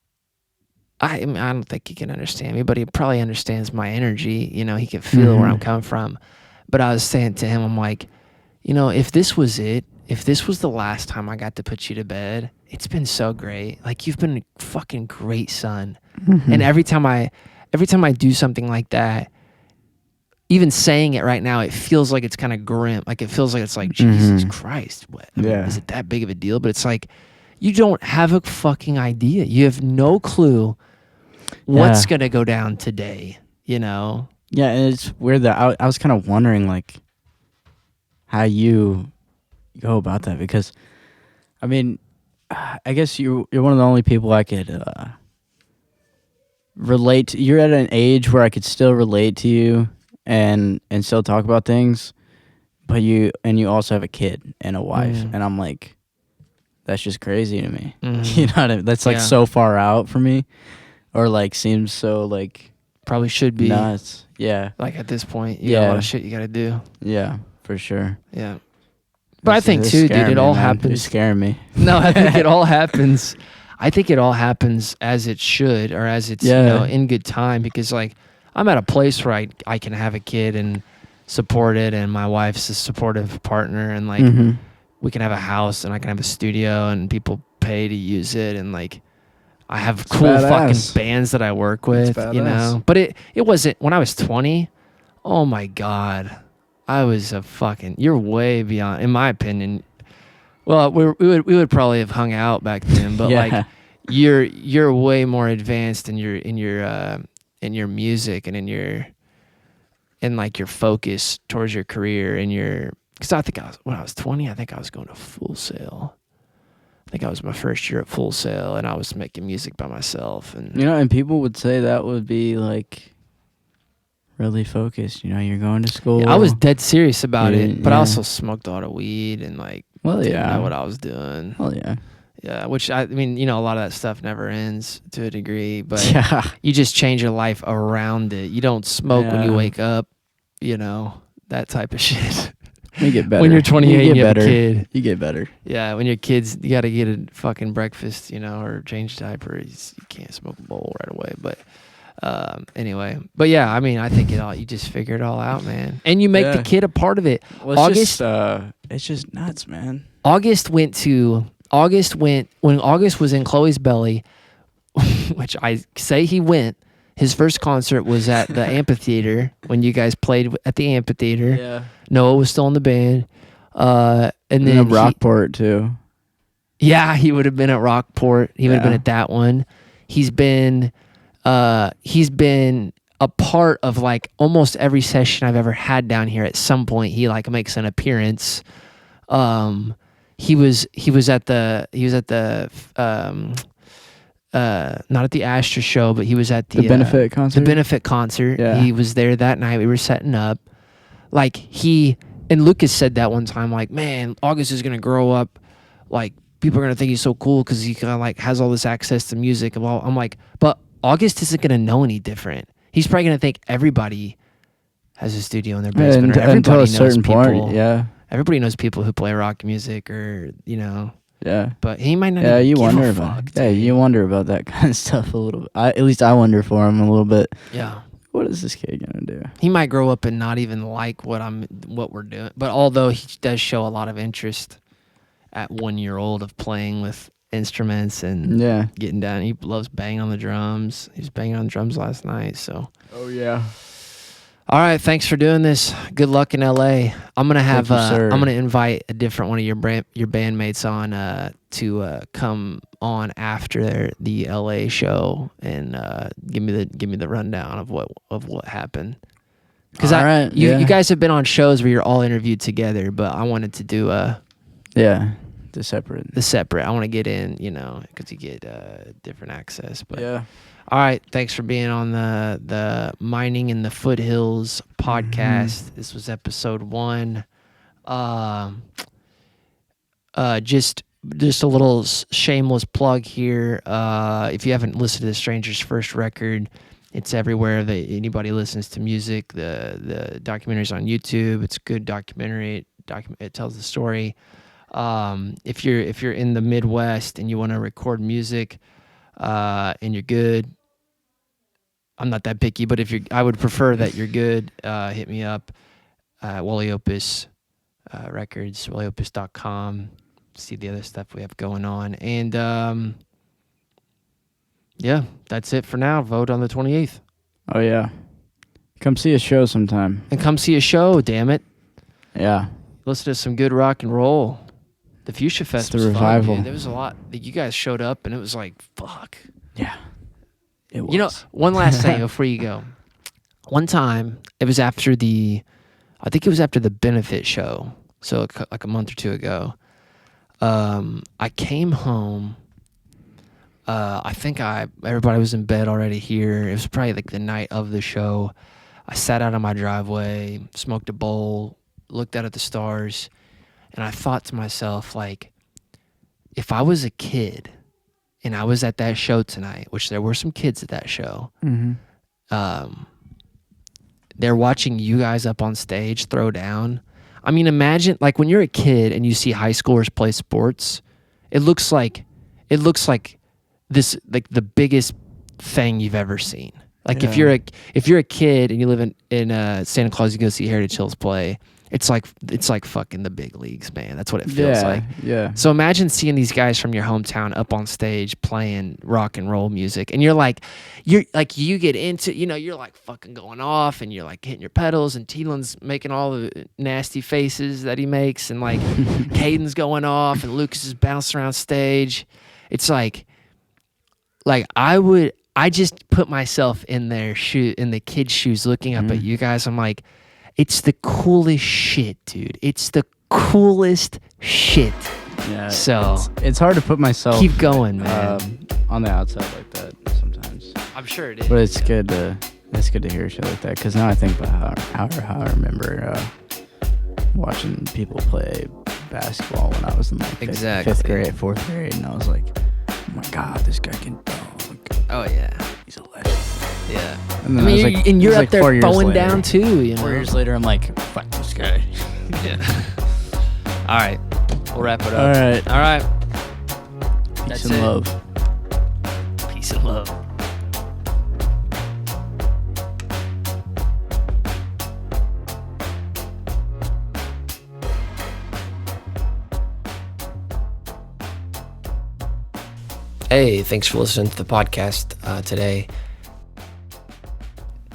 don't think he can understand me, but he probably understands my energy. You know, he can feel where I'm coming from. But I was saying to him, I'm like, you know, if this was it, if this was the last time I got to put you to bed, it's been so great. Like you've been a fucking great son. And every time I do something like that, even saying it right now, it feels like it's kind of grim. Like it feels like it's like, Jesus Christ, what? I mean, is it that big of a deal? But it's like, you don't have a fucking idea. You have no clue what's going to go down today, you know? Yeah, and it's weird that I was kind of wondering, like, how you go about that. Because, I mean, I guess you're one of the only people I could relate to. You're at an age where I could still relate to you and still talk about things. But you also have a kid and a wife. And I'm like, that's just crazy to me. You know what I mean? That's like so far out for me. Or like seems so like probably should be nuts. Yeah. Like at this point, you got a lot of shit you got to do. Yeah, for sure. Yeah. But I think too, dude, it all happens. You're scaring me. No, I think it all happens. I think it all happens as it should, or as it's you know in good time. Because like I'm at a place where I can have a kid and support it, and my wife's a supportive partner, and like we can have a house, and I can have a studio, and people pay to use it, and like I have cool fucking bands that I work with, you know. But it wasn't when I was 20. Oh my God. I was you're way beyond, in my opinion. Well, we would probably have hung out back then, but like you're way more advanced in your music and in like your focus towards your career and because I think when I was 20, I think I was going to Full Sail. I think I was my first year at Full Sail, and I was making music by myself. And you know, and people would say that would be like really focused. You know, you're going to school. Yeah, I was dead serious about it, but I also smoked a lot of weed and like didn't know what I was doing. Well, yeah. Yeah, which I mean, you know, a lot of that stuff never ends to a degree, but you just change your life around it. You don't smoke when you wake up, you know. that type of shit. You get better. When you're 28 and you have a better. kid. You get better. Yeah, when you're kids, you got to get a fucking breakfast, or change diapers. You can't smoke a bowl right away. But anyway. But yeah, I mean, I think you just figure it all out, man. And you make the kid a part of it. Well, it's just nuts, man. When August was in Chloe's belly, which I say he went, his first concert was at the amphitheater when you guys played at the amphitheater. Yeah. Noah was still in the band. And then Rockport too. Yeah, he would have been at Rockport. He would have been at that one. He's been a part of like almost every session I've ever had down here. At some point, he like makes an appearance. He was at the not at the Astor show, but he was at the benefit concert. The benefit concert. Yeah. He was there that night. We were setting up. Like and Lucas said that one time, like, man, August is gonna grow up, like people are gonna think he's so cool because he kind of like has all this access to music. And I'm like, but August isn't gonna know any different. He's probably gonna think everybody has a studio in their basement. Or everybody until a knows certain people. point, yeah. Everybody knows people who play rock music, or Yeah. But he might not. Yeah, you give wonder a about. fuck, Yeah, you wonder about that kind of stuff a little bit. At least I wonder for him a little bit. Yeah. What is this kid gonna do? He might grow up and not even like what we're doing. But although he does show a lot of interest at 1 year old of playing with instruments and getting down, he loves banging on the drums. He was banging on the drums last night. So. Oh yeah. All right, thanks for doing this. Good luck in LA. I'm gonna have I'm gonna invite a different one of your bandmates on to come on after the LA show and give me the rundown of what happened. Because you guys have been on shows where you're all interviewed together, but I wanted to do the separate. I want to get in, because you get different access. But yeah. All right, thanks for being on the Mining in the Foothills podcast. Mm-hmm. This was episode 1. Just a little shameless plug here. If you haven't listened to the Stranger's first record, it's everywhere that anybody listens to music. The documentary's on YouTube. It's a good documentary. It tells the story. If you're in the Midwest and you want to record music, and you're good. I'm not that picky, but I would prefer that you're good. Hit me up, Wally Opus records, wallyopus.com. See the other stuff we have going on, and that's it for now. Vote on the 28th. Oh yeah, come see a show sometime. And come see a show. Damn it. Yeah. Listen to some good rock and roll. The Fuchsia Fest was revival. Fun, dude. There was a lot. You guys showed up, and it was like, fuck. Yeah. It was. One last thing before you go. One time, it was after the benefit show, so like a month or two ago. I came home. I think everybody was in bed already here. It was probably like the night of the show. I sat out on my driveway, smoked a bowl, looked out at the stars, and I thought to myself, like, if I was a kid and I was at that show tonight, which there were some kids at that show, they're watching you guys up on stage throw down. I mean, imagine, like, when you're a kid and you see high schoolers play sports, it looks like this, like, the biggest thing you've ever seen. Like, if you're a kid and you live in Santa Claus, you go see Heritage Hills play. It's like fucking the big leagues, man. That's what it feels like. Yeah. So imagine seeing these guys from your hometown up on stage playing rock and roll music, and you get into, you're like fucking going off, and you're like hitting your pedals, and Teelan's making all the nasty faces that he makes, and like Caden's going off, and Lucas is bouncing around stage. It's like I just put myself in the kid's shoes, looking up at you guys. I'm like, it's the coolest shit, dude. It's the coolest shit. Yeah. So it's hard to put myself. Keep going, man. On the outside like that sometimes. I'm sure it is. But it's good to hear shit like that, because now I think about how I remember watching people play basketball when I was in like fifth grade, fourth grade, and I was like, oh my god, this guy can dunk. Oh yeah, he's a legend. Yeah. And then you're up there throwing down too. 4 years later, I'm like, fuck, this Okay. Yeah. All right. We'll wrap it up. All right. All right. Peace That's and it. love. Peace and love. Hey, thanks for listening to the podcast today.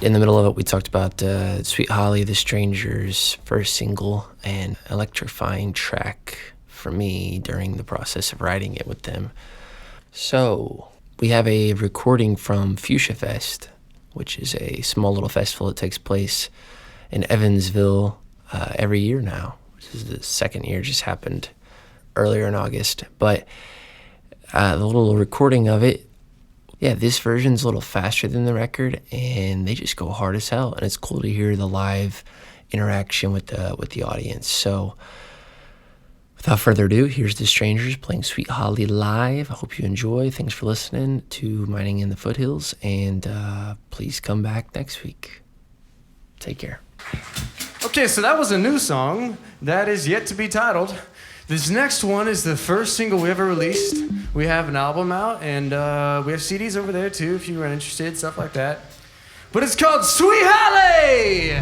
In the middle of it, we talked about Sweet Holly, The Strangers' first single, and electrifying track for me during the process of writing it with them. So, we have a recording from Fuchsia Fest, which is a small little festival that takes place in Evansville every year now. This is the second year, just happened earlier in August. But the little recording of it, yeah, this version's a little faster than the record, and they just go hard as hell. And it's cool to hear the live interaction with the audience. So, without further ado, here's the Strangers playing Sweet Holly live. I hope you enjoy. Thanks for listening to Mining in the Foothills, and please come back next week. Take care. Okay, so that was a new song that is yet to be titled. This next one is the first single we ever released. We have an album out, and we have CDs over there too if you are interested, stuff like that. But it's called Sweet Holly!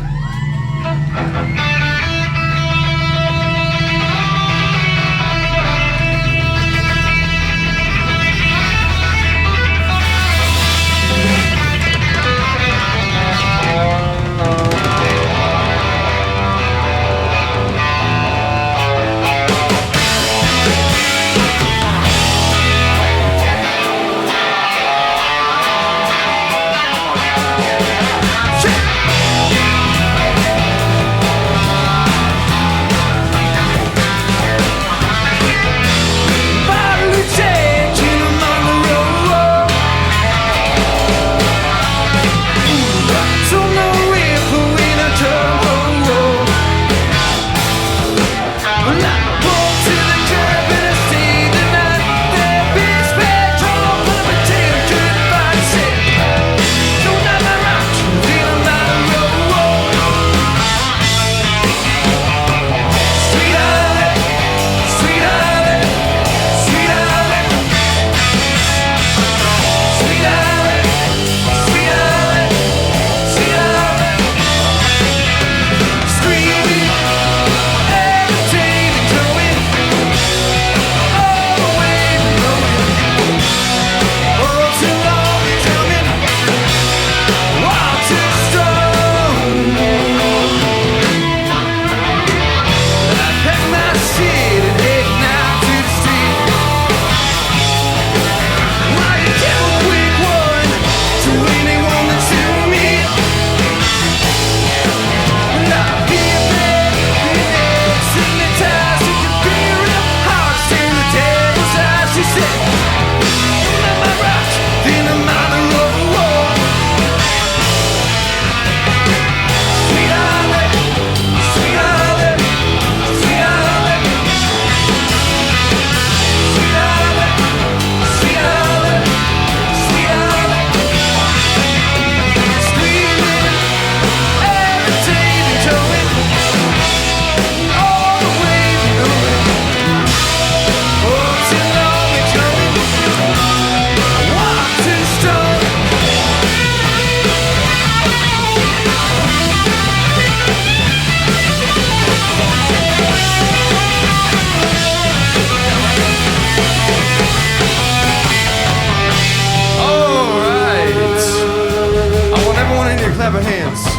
Clap your hands.